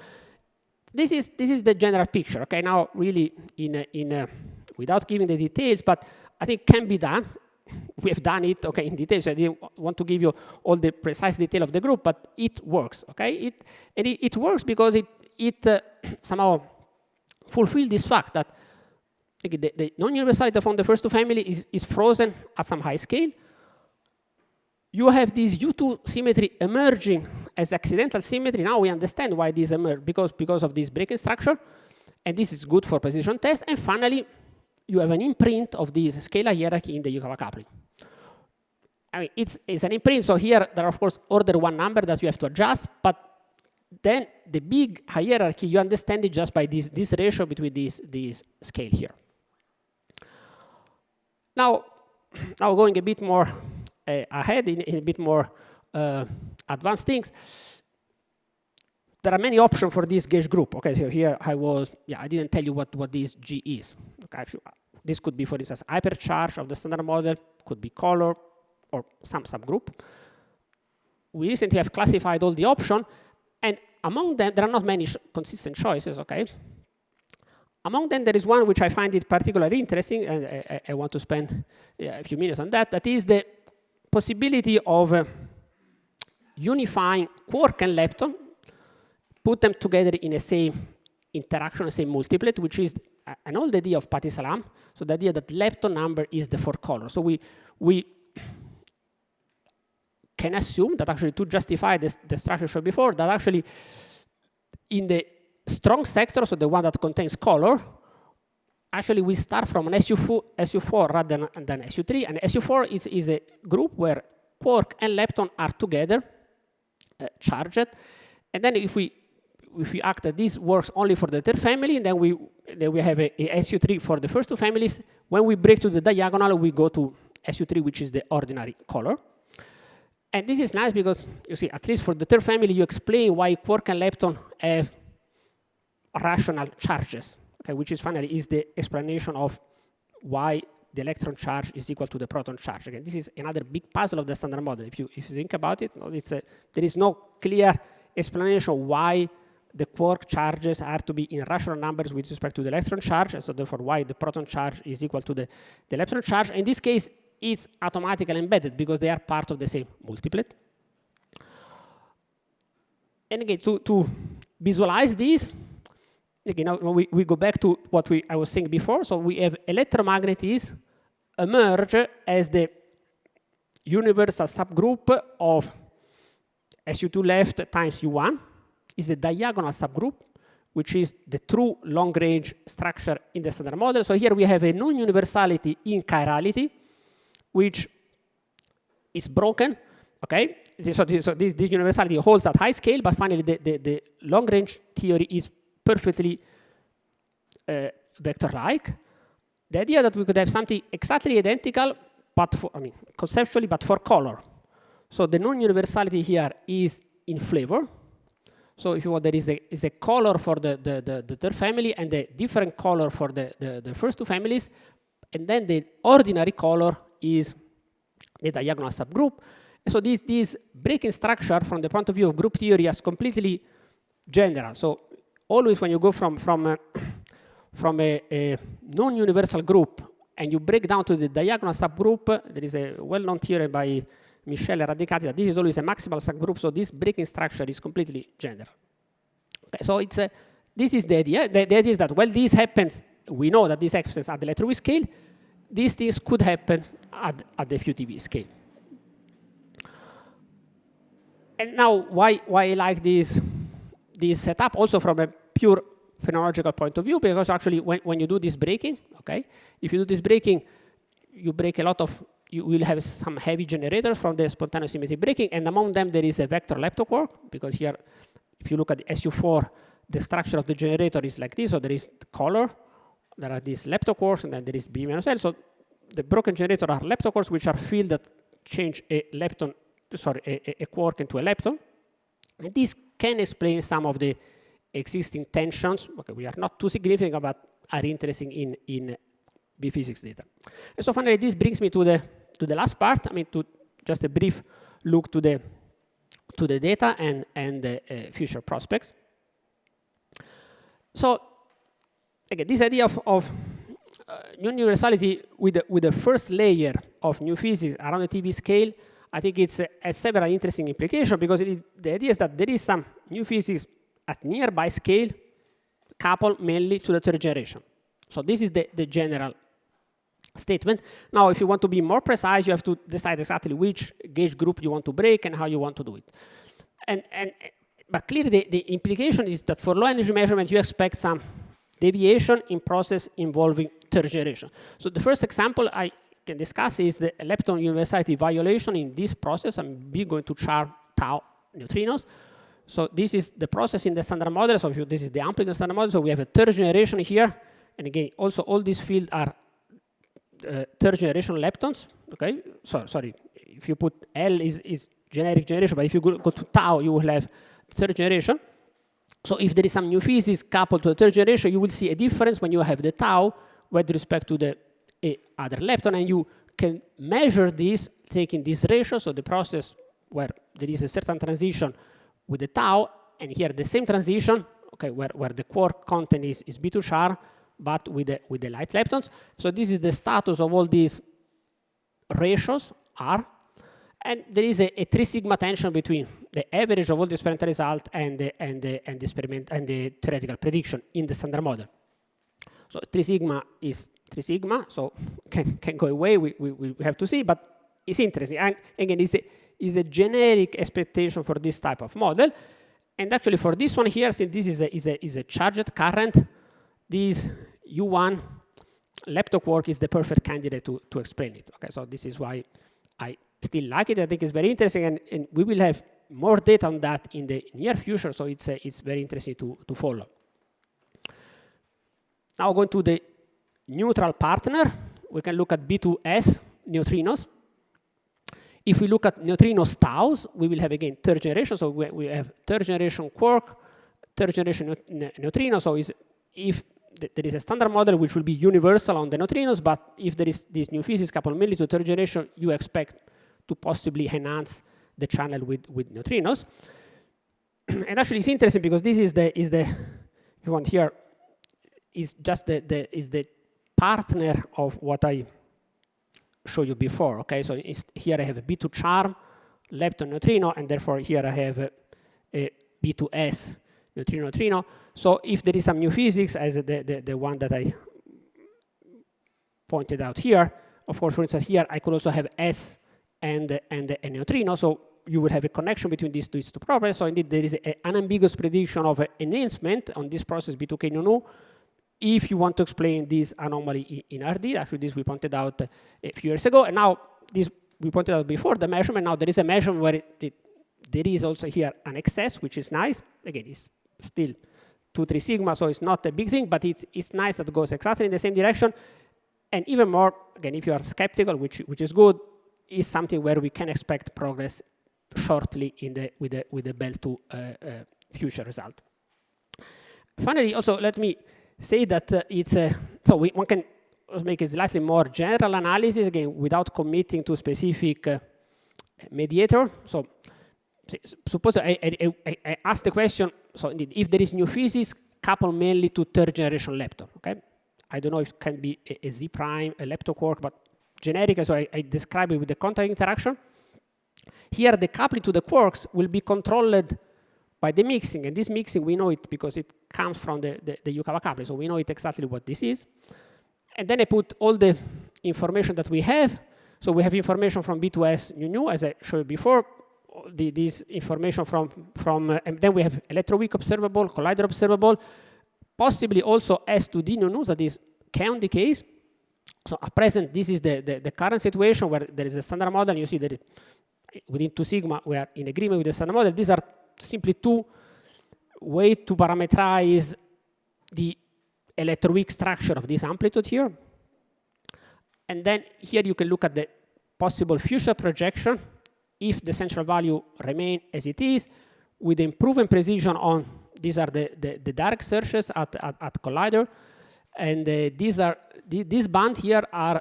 this is the general picture. Okay, now really without giving the details, but I think can be done. We have done it, okay, in detail. So I didn't want to give you all the precise detail of the group, but it works. Okay, it works because it somehow fulfills this fact that the non-universality from the first two family is frozen at some high scale. You have this U2 symmetry emerging as accidental symmetry. Now we understand why this emerged, because of this breaking structure, and this is good for precision test. And finally, you have an imprint of this scalar hierarchy in the Yukawa coupling. I mean, it's an imprint, so here there are, of course, order one number that you have to adjust, but then the big hierarchy, you understand it just by this ratio between this scale here. Now going a bit more ahead in a bit more advanced things, there are many options for this gauge group. Okay, so here I didn't tell you what this G is. Okay, actually, this could be, for instance, hypercharge of the standard model, could be color, or some subgroup. We recently have classified all the options, and among them, there are not many consistent choices, okay? Among them, there is one which I find it particularly interesting, and I want to spend a few minutes on that. That is the possibility of unifying quark and lepton, put them together in a same interaction, a same multiplet, which is an old idea of Patti-Salam. So the idea that lepton number is the fourth color. So we can assume that actually, to justify the structure showed before, that actually in the strong sector, so the one that contains color, actually we start from an SU4 rather than SU3, and SU4 is a group where quark and lepton are together charged, and then if we act that this works only for the third family, then we have a SU3 for the first two families. When we break to the diagonal, we go to SU3, which is the ordinary color. And this is nice because, you see, at least for the third family, you explain why quark and lepton have rational charges, okay, which is finally is the explanation of why the electron charge is equal to the proton charge. Again, this is another big puzzle of the standard model. If you think about it, there is no clear explanation why the quark charges are to be in rational numbers with respect to the electron charge, and so therefore why the proton charge is equal to the electron charge. In this case, it's automatically embedded because they are part of the same multiplet. And again, to visualize this, again, we go back to what I was saying before. So we have electromagnetism emerge as the universal subgroup of SU2 left times U1 is the diagonal subgroup, which is the true long-range structure in the standard model. So here we have a non-universality in chirality, which is broken, okay? So this universality holds at high scale, but finally the long-range theory is perfectly vector-like. The idea that we could have something exactly identical, but conceptually, but for color. So the non-universality here is in flavor. So if you want, there is a color for the third family and a different color for the first two families. And then the ordinary color is the diagonal subgroup. So this breaking structure from the point of view of group theory is completely general. So always when you go from a non-universal group and you break down to the diagonal subgroup, there is a well-known theorem by Michel Radicati that this is always a maximal subgroup, so this breaking structure is completely general. Okay, so it's this is the idea. The idea is that while this happens, we know that this happens at the electroweak scale, these things could happen at the FUTV scale. And now, why I like this setup, also from a pure phenomenological point of view, because actually when you do this breaking, okay, if you do this breaking, you break a lot of, you will have some heavy generators from the spontaneous symmetric breaking, and among them there is a vector leptoquark, because here, if you look at the SU4, the structure of the generator is like this, so there is the color, there are these leptoquarks, and then there is B minus L, so the broken generator are leptoquarks, which are fields that change a lepton, sorry, a quark into a lepton, and this can explain some of the existing tensions. Okay, we are not too significant, but are interesting in B physics data. And so finally, this brings me to the last part. I mean, to just a brief look to the data and the future prospects. So again, this idea of new universality with the first layer of new physics around the TV scale, I think it's has several interesting implications, because the idea is that there is some new physics at nearby scale coupled mainly to the third generation. So this is the general statement. Now, if you want to be more precise, you have to decide exactly which gauge group you want to break and how you want to do it. But clearly, the implication is that for low energy measurement, you expect some deviation in process involving third generation. So the first example I can discuss is the lepton universality violation in this process. I'm going to charm tau neutrinos. So this is the process in the standard model. So this is the amplitude standard model. So we have a third generation here. And again, also all these fields are third generation leptons. Okay, so sorry, if you put L is generic generation, but if you go to tau, you will have third generation. So if there is some new physics coupled to the third generation, you will see a difference when you have the tau with respect to the other lepton, and you can measure this taking this ratio, so the process where there is a certain transition with the tau, and here the same transition, okay, where the quark content is B2 char, but with the light leptons. So this is the status of all these ratios R, and there is a 3 sigma tension between the average of all the experimental result and the theoretical prediction in the standard model. So 3 sigma is 3 sigma, so can go away. We have to see, but it's interesting. And again, is a generic expectation for this type of model. And actually, for this one here, since this is a charged current, this U1 leptoquark is the perfect candidate to explain it. Okay, so this is why I still like it. I think it's very interesting, and we will have more data on that in the near future. So it's very interesting to follow. Now going to the neutral partner, we can look at B2S neutrinos. If we look at neutrinos taus, we will have again third generation. So we have third generation quark, third generation neutrino. So if there is a standard model which will be universal on the neutrinos, but if there is this new physics coupled mainly to third generation, you expect to possibly enhance the channel with neutrinos. And actually, it's interesting because this is the if you want here is just the partner of what I showed you before. Okay, so here I have a B2 charm, lepton neutrino, and therefore here I have a B2S neutrino. So if there is some new physics, as the one that I pointed out here, of course, for instance, here I could also have S and a neutrino. So you would have a connection between these two properties. So indeed, there is an unambiguous prediction of an enhancement on this process B2K nu if you want to explain this anomaly in RD. Actually, this we pointed out a few years ago. And now this we pointed out before the measurement. Now there is a measurement where there is also here an excess, which is nice. Again, it's still 2-3 sigma, so it's not a big thing, but it's nice that it goes exactly in the same direction. And even more, again, if you are skeptical, which is good, is something where we can expect progress shortly with the Bell2 future result. Finally, also let me say that one can make a slightly more general analysis, again, without committing to specific mediator. So suppose I ask the question, so indeed, if there is new physics coupled mainly to third generation lepton, okay? I don't know if it can be a Z prime, a leptoquark, but generic, so I describe it with the contact interaction. Here, the coupling to the quarks will be controlled by the mixing, and this mixing, we know it because it comes from the Yukawa coupling, so we know it exactly what this is. And then I put all the information that we have. So we have information from B to S nu, as I showed before, this information and then we have electroweak observable, collider observable, possibly also S to D nu, that is kaon decays. So at present, this is the current situation where there is a standard model. You see that within 2 sigma, we are in agreement with the standard model. These are simply 2 ways to parameterize the electroweak structure of this amplitude here. And then here you can look at the possible future projection if the central value remain as it is, with improving precision on, these are the direct searches at collider. And these band here are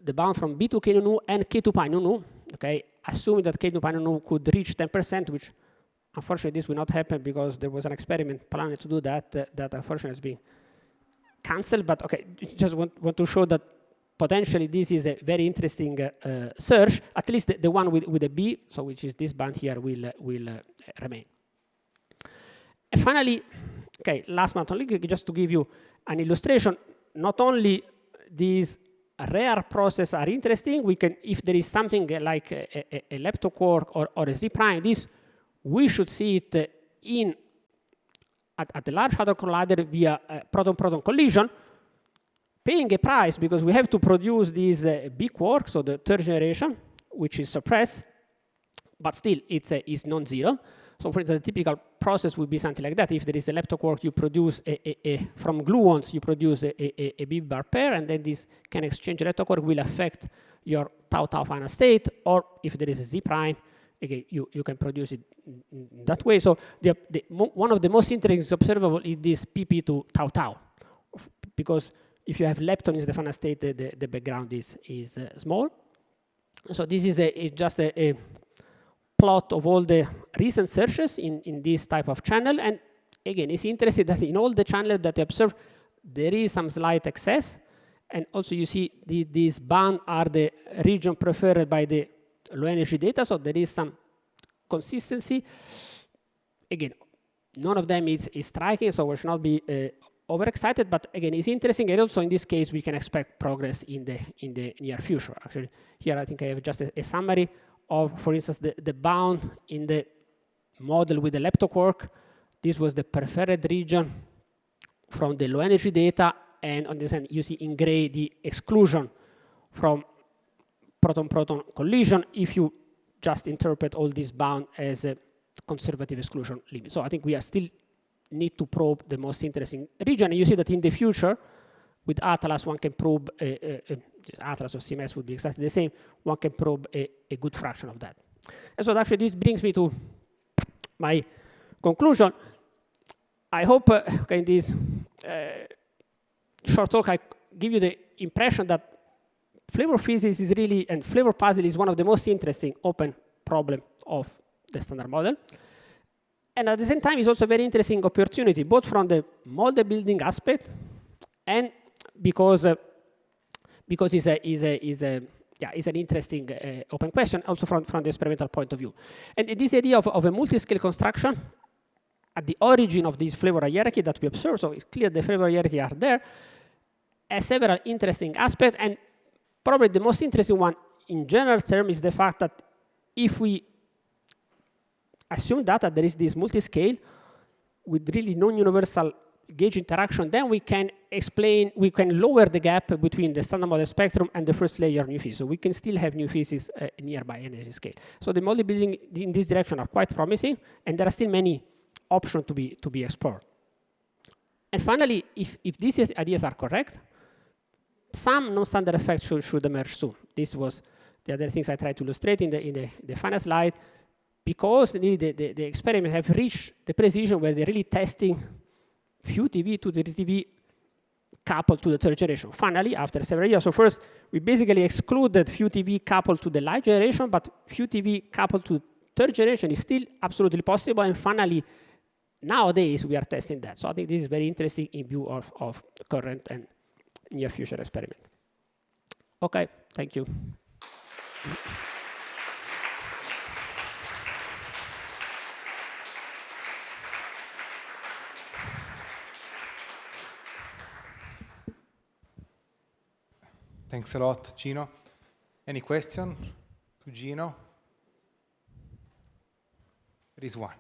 the bound from B to K nu and K to pi nu, okay? Assuming that K to pi nu could reach 10%, which unfortunately this will not happen because there was an experiment planned to do that, that unfortunately has been cancelled. But okay, just want to show that potentially this is a very interesting search. At least the one with a B, so which is this band here, will remain. And finally, okay, last but not least, just to give you an illustration, not only these rare processes are interesting, we can, if there is something like a leptoquark or a Z prime, this we should see it at the Large Hadron Collider via proton-proton collision, paying a price because we have to produce these big quarks, so the third generation, which is suppressed, but still it's non-zero. So for instance, the typical process would be something like that. If there is a leptoquark, you produce from gluons, you produce a big bar pair, and then this can exchange leptoquark will affect your tau-tau final state, or if there is a Z prime, again, you can produce it that way. So one of the most interesting observable is this PP to tau-tau, because if you have lepton in the final state, the background is small. So this is just a plot of all the recent searches in this type of channel. And again, it's interesting that in all the channels that I observed, there is some slight excess. And also you see these bands are the region preferred by the low energy data. So there is some consistency. Again, none of them is striking, so we should not be overexcited. But again, it's interesting. And also in this case, we can expect progress in the near future. Actually, here I think I have just a summary of, for instance, the bound in the model with the leptoquark. This was the preferred region from the low energy data, and on this end you see in gray the exclusion from proton-proton collision if you just interpret all this bound as a conservative exclusion limit. So I think we are still need to probe the most interesting region, and you see that in the future with Atlas one can probe Atlas or CMS would be exactly the same. One can probe a good fraction of that. And so actually this brings me to my conclusion. I hope in this short talk I give you the impression that flavor physics is really, and flavor puzzle is one of the most interesting open problem of the standard model. And at the same time, it's also a very interesting opportunity, both from the model building aspect and because it's an interesting open question, also from the experimental point of view. And this idea of a multi-scale construction at the origin of this flavor hierarchy that we observe, so it's clear the flavor hierarchy are there, has several interesting aspects, and probably the most interesting one in general term is the fact that if we assume that there is this multi-scale with really non-universal gauge interaction, then we can lower the gap between the standard model spectrum and the first layer of new physics. So we can still have new physics nearby energy scale. So the model building in this direction are quite promising, and there are still many options to be explored. And finally, if these ideas are correct, some non-standard effects should emerge soon. This was the other things I tried to illustrate in the final slide, because the experiment have reached the precision where they're really testing few TV to the TV coupled to the third generation. Finally, after several years, so first, we basically excluded few TV coupled to the light generation, but few TV coupled to third generation is still absolutely possible, and finally, nowadays, we are testing that. So I think this is very interesting in view of current and near future experiment. Okay, thank you. Thanks a lot, Gino. Any question to Gino? There is one.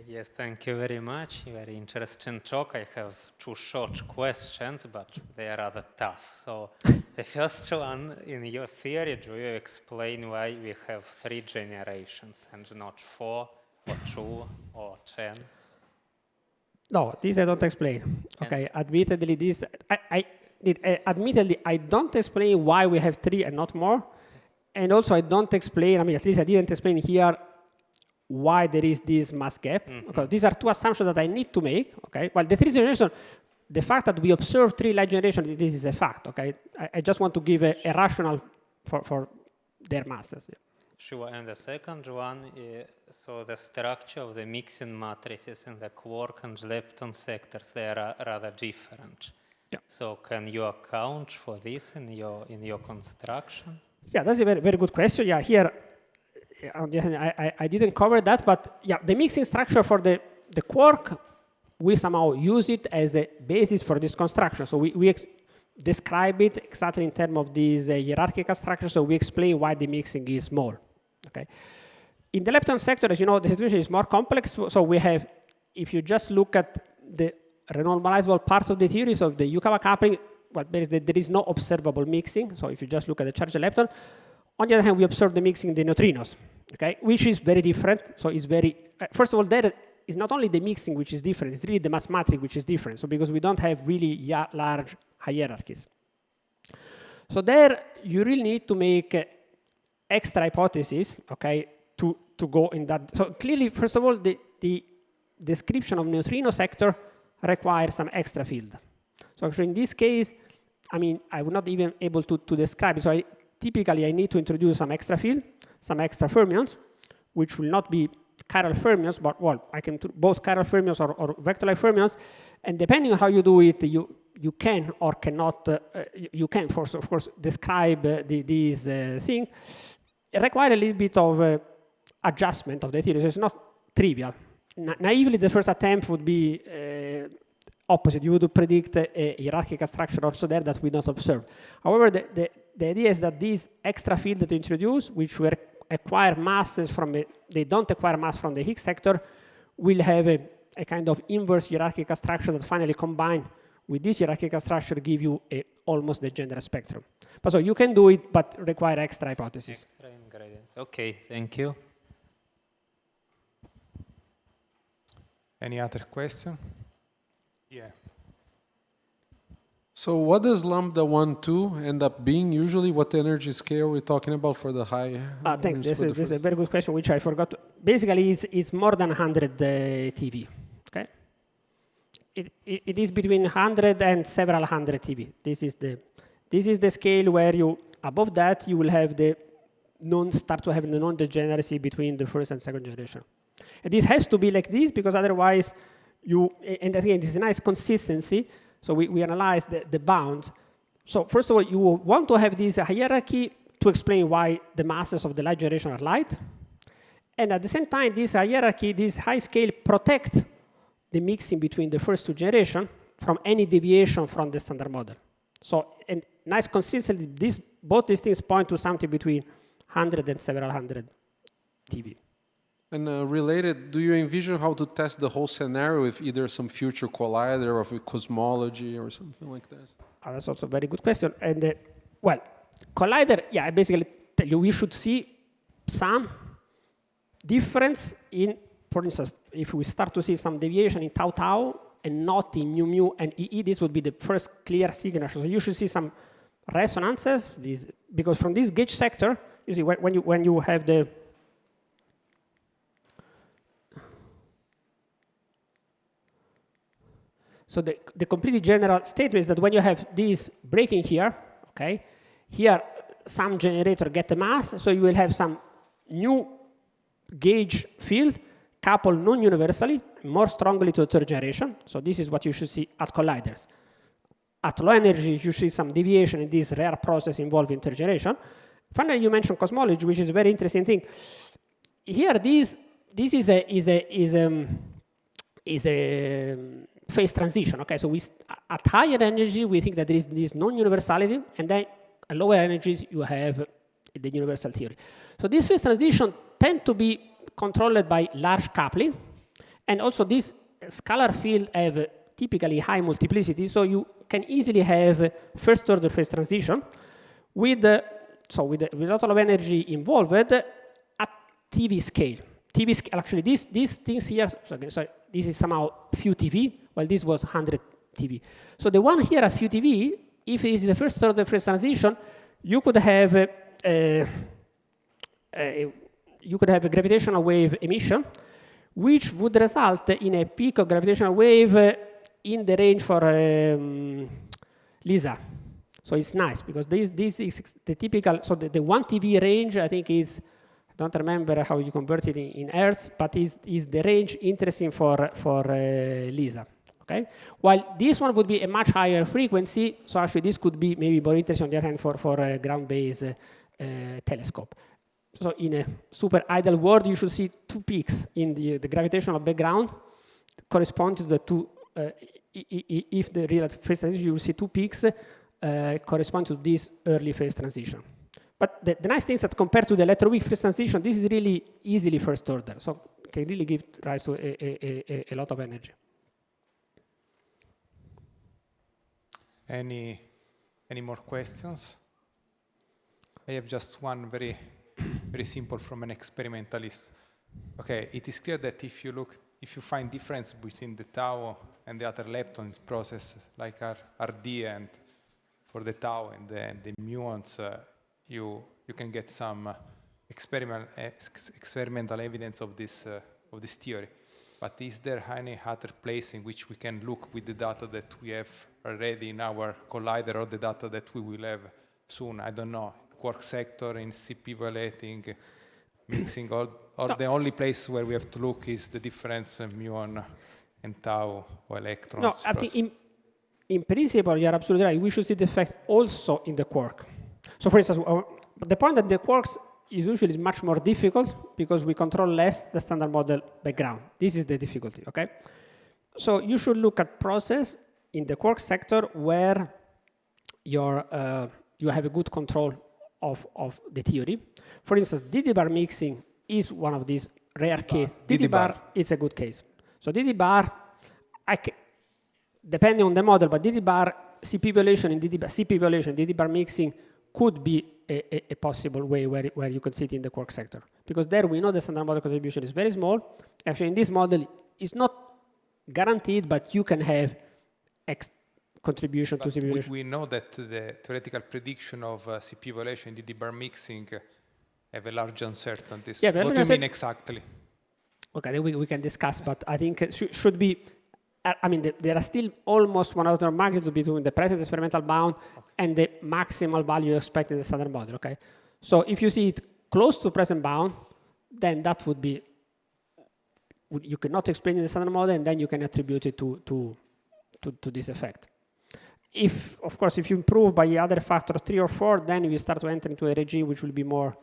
Yes, thank you very much. Very interesting talk. I have two short questions, but they are rather tough. So the first one, in your theory, do you explain why we have 3 generations and not 4 or 2 or 10? No, this I don't explain. Okay, admittedly, this admittedly I don't explain why we have 3 and not more, and also I don't explain. I mean, at least I didn't explain here why there is this mass gap. Because these are 2 assumptions that I need to make. Okay, well, the 3 generation, the fact that we observe 3 light generations, this is a fact. Okay, I just want to give a rationale for their masses. Yeah. Sure, and the second one is, so the structure of the mixing matrices in the quark and lepton sectors, they are rather different. Yeah. So can you account for this in your construction? Yeah, that's a very, very good question. Yeah, here, I didn't cover that, but yeah, the mixing structure for the quark, we somehow use it as a basis for this construction. So we describe it exactly in terms of this hierarchical structure, so we explain why the mixing is small. Okay. In the lepton sector, as you know, the situation is more complex. So we have, if you just look at the renormalizable part of the theories of the Yukawa coupling, well, there is no observable mixing. So if you just look at the charged lepton, on the other hand, we observe the mixing in the neutrinos, okay, which is very different. So it's very, first of all, there is not only the mixing which is different, it's really the mass matrix which is different. So because we don't have really large hierarchies. So there, you really need to make extra hypotheses, okay, to go in that. So clearly, first of all, the description of neutrino sector requires some extra field. So actually, in this case, I mean, I would not even able to describe it. So typically, I need to introduce some extra field, some extra fermions, which will not be chiral fermions, but well, I can do both chiral fermions or vector-like fermions, and depending on how you do it, you can or cannot, you can, of course, describe these thing. It requires a little bit of adjustment of the theory, so it's not trivial. Naively, the first attempt would be opposite. You would predict a hierarchical structure also there that we don't observe. However, the idea is that these extra fields that you introduce, which will acquire masses from they don't acquire mass from the Higgs sector, will have a kind of inverse hierarchical structure that finally combine with this hierarchical structure give you almost the general spectrum. But so you can do it, but require extra hypotheses. Extra ingredients. Okay, thank you. Any other question? Yeah. So what does lambda 1, 2 end up being usually? What energy scale are we talking about for the high? Thanks. This is a very good question, which I forgot. Basically, it's more than 100 TeV. Okay. It is between 100 and several hundred TeV. This is the scale where you above that you will have the start to have the non-degeneracy between the first and second generation. And this has to be like this because otherwise and again, this is a nice consistency. So we analyze the bounds. So first of all, you want to have this hierarchy to explain why the masses of the light generation are light. And at the same time, this hierarchy, this high scale protect the mixing between the first 2 generations from any deviation from the standard model. So and nice consistency, both these things point to something between 100 and several hundred TeV. And related, do you envision how to test the whole scenario with either some future collider or with cosmology or something like that? That's also a very good question. And well, collider, yeah, I basically tell you we should see some difference in, for instance, if we start to see some deviation in tau tau and not in mu mu and EE, this would be the first clear signature. So you should see some resonances, because from this gauge sector, you see when you have the So the completely general statement is that when you have this breaking here, okay, here some generator get a mass, so you will have some new gauge field coupled non-universally, more strongly to the third generation. So this is what you should see at colliders. At low energy, you see some deviation in this rare process involving third generation. Finally, you mentioned cosmology, which is a very interesting thing. Here, this is a phase transition. Okay, so at higher energy, we think that there is this non-universality, and then at lower energies, you have the universal theory. So this phase transition tend to be controlled by large coupling, and also this scalar field have typically high multiplicity, so you can easily have first order phase transition with a lot of energy involved at TV scale. TV scale, actually, these things here, sorry, this is somehow few TV, while this was 100 TV. So the one here at few TV, if it is the first order phase transition, you could have a gravitational wave emission, which would result in a peak of gravitational wave in the range for LISA. So it's nice, because this is the typical, so the 1 TV range, I think is, I don't remember how you convert it in hertz, but is the range interesting for LISA. Okay? While this one would be a much higher frequency, so actually this could be maybe more interesting on the other hand for a ground-based telescope. So in a super ideal world, you should see two peaks in the gravitational background correspond to the two, if the real phase transition, you will see two peaks correspond to this early phase transition. But the nice thing is that compared to the electroweak phase transition, this is really easily first order, so can really give rise to a lot of energy. Any more questions? I have just one very simple from an experimentalist. Okay, it is clear that if you find difference between the tau and the other lepton process, like RD and for the tau and the muons, you can get some experimental evidence of this theory. But is there any other place in which we can look with the data that we have already in our collider or the data that we will have soon? I don't know, quark sector in CP evaluating, mixing, or no. The only place where we have to look is the difference muon and tau or electrons? No, I think in principle, you're absolutely right. We should see the effect also in the quark. So for instance, the point that the quarks is usually much more difficult because we control less the standard model background. This is the difficulty, okay? So you should look at process in the quark sector where you have a good control of the theory. For instance, DD bar mixing is one of these rare cases. DD bar is a good case. So DD bar, depending on the model, but DD bar, CP evaluation and CP evaluation, DD bar mixing could be a possible way where you could see it in the quark sector. Because there we know the standard model contribution is very small. Actually, in this model, it's not guaranteed, but you can have X contribution to simulation. We know that the theoretical prediction of CP evaluation and DD bar mixing have a large uncertainties. Yeah, what do you mean exactly? Okay, then we can discuss, but I think it should be, I mean, there are still almost 1 order of magnitude between the present experimental bound and the maximal value you expect in the standard model, okay? So if you see it close to present bound, then that would be, you cannot explain in the standard model, and then you can attribute it to this effect. If, of course, if you improve by other factor 3 or 4, then you start to enter into a regime which will be more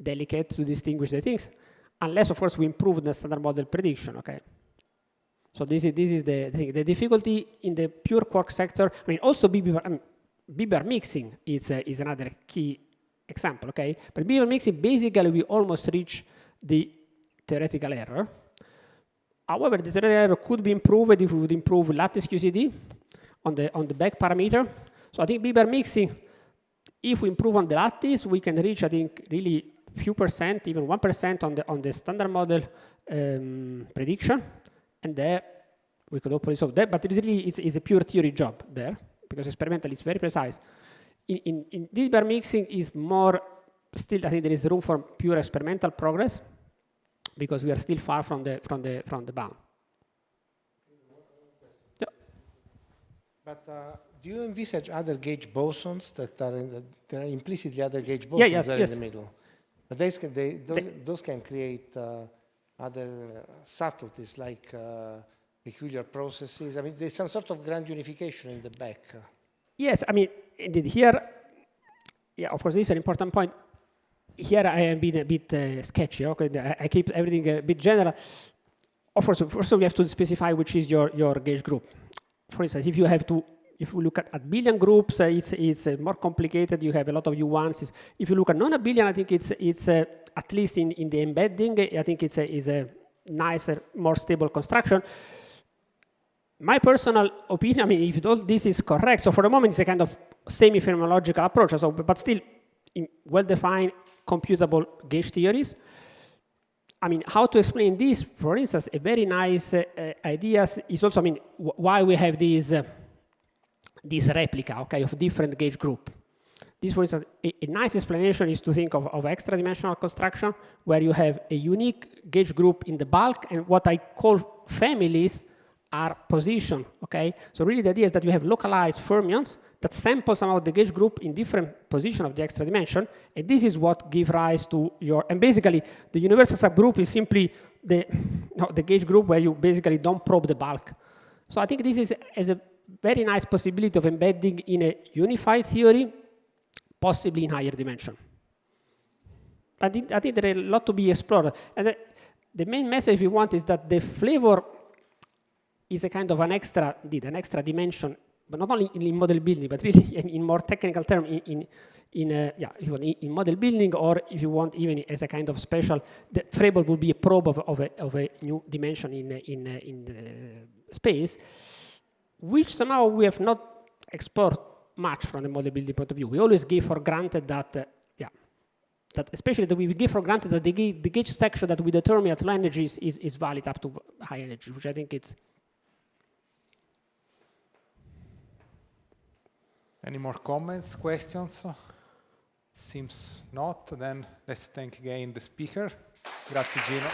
delicate to distinguish the things, unless, of course, we improve the standard model prediction, okay? So this is the thing. The difficulty in the pure quark sector, I mean, also B-bar mixing is another key example, okay? But B-bar mixing, basically, we almost reach the theoretical error. However, the theoretical error could be improved if we would improve lattice QCD on the back parameter. So I think B-bar mixing, if we improve on the lattice, we can reach, I think, really few percent, even 1% on the standard model prediction. And there, we could hopefully solve that. But it really is a pure theory job there, because experimental is very precise. In D-bar mixing is more, still, I think there is room for pure experimental progress, because we are still far from the bound. Yeah. But do you envisage other gauge bosons that are there are implicitly other gauge bosons Yeah, yes, there yes. in the middle? But those can create other subtleties like peculiar processes. I mean, there's some sort of grand unification in the back. Yes, I mean, indeed, here, yeah, of course, this is an important point. Here I am being a bit sketchy, okay? I keep everything a bit general. Of course, first we have to specify which is your gauge group. For instance, if we look at billion groups, it's more complicated. You have a lot of U1s. If you look at non-abelian, I think it's at least in the embedding, I think it's a nicer, more stable construction. My personal opinion, I mean, if all this is correct, so for the moment it's a kind of semi-phenomenological approach, so, but still in well-defined computable gauge theories. I mean, how to explain this, for instance, a very nice idea is also, I mean, why we have this replica, okay, of different gauge group. This, for instance, a nice explanation is to think of extra-dimensional construction, where you have a unique gauge group in the bulk, and what I call families are position, okay? So really the idea is that you have localized fermions that sample somehow the gauge group in different position of the extra dimension, and this is what gives rise to your, and basically the universal subgroup is simply the gauge group where you basically don't probe the bulk. So I think this is a very nice possibility of embedding in a unified theory, possibly in higher dimension. I think there is a lot to be explored. And the main message, if you want, is that the flavor is a kind of an extra dimension, but not only in model building, but really in more technical term, in model building, or if you want, even as a kind of special, the Freiburg would be a probe of a new dimension in the space, which somehow we have not explored much from the model building point of view. We always give for granted that, that especially that we give for granted that the gauge section that we determine at low energies is valid up to high energy, which I think it's. Any more comments, questions? Seems not. Then let's thank again the speaker. Grazie, Gino.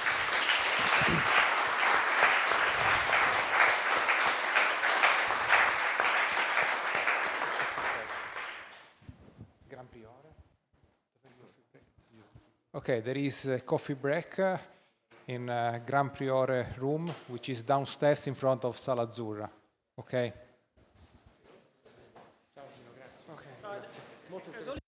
Okay, there is a coffee break in Gran Priore room, which is downstairs in front of Sala Azzurra. Okay. Molto interessante.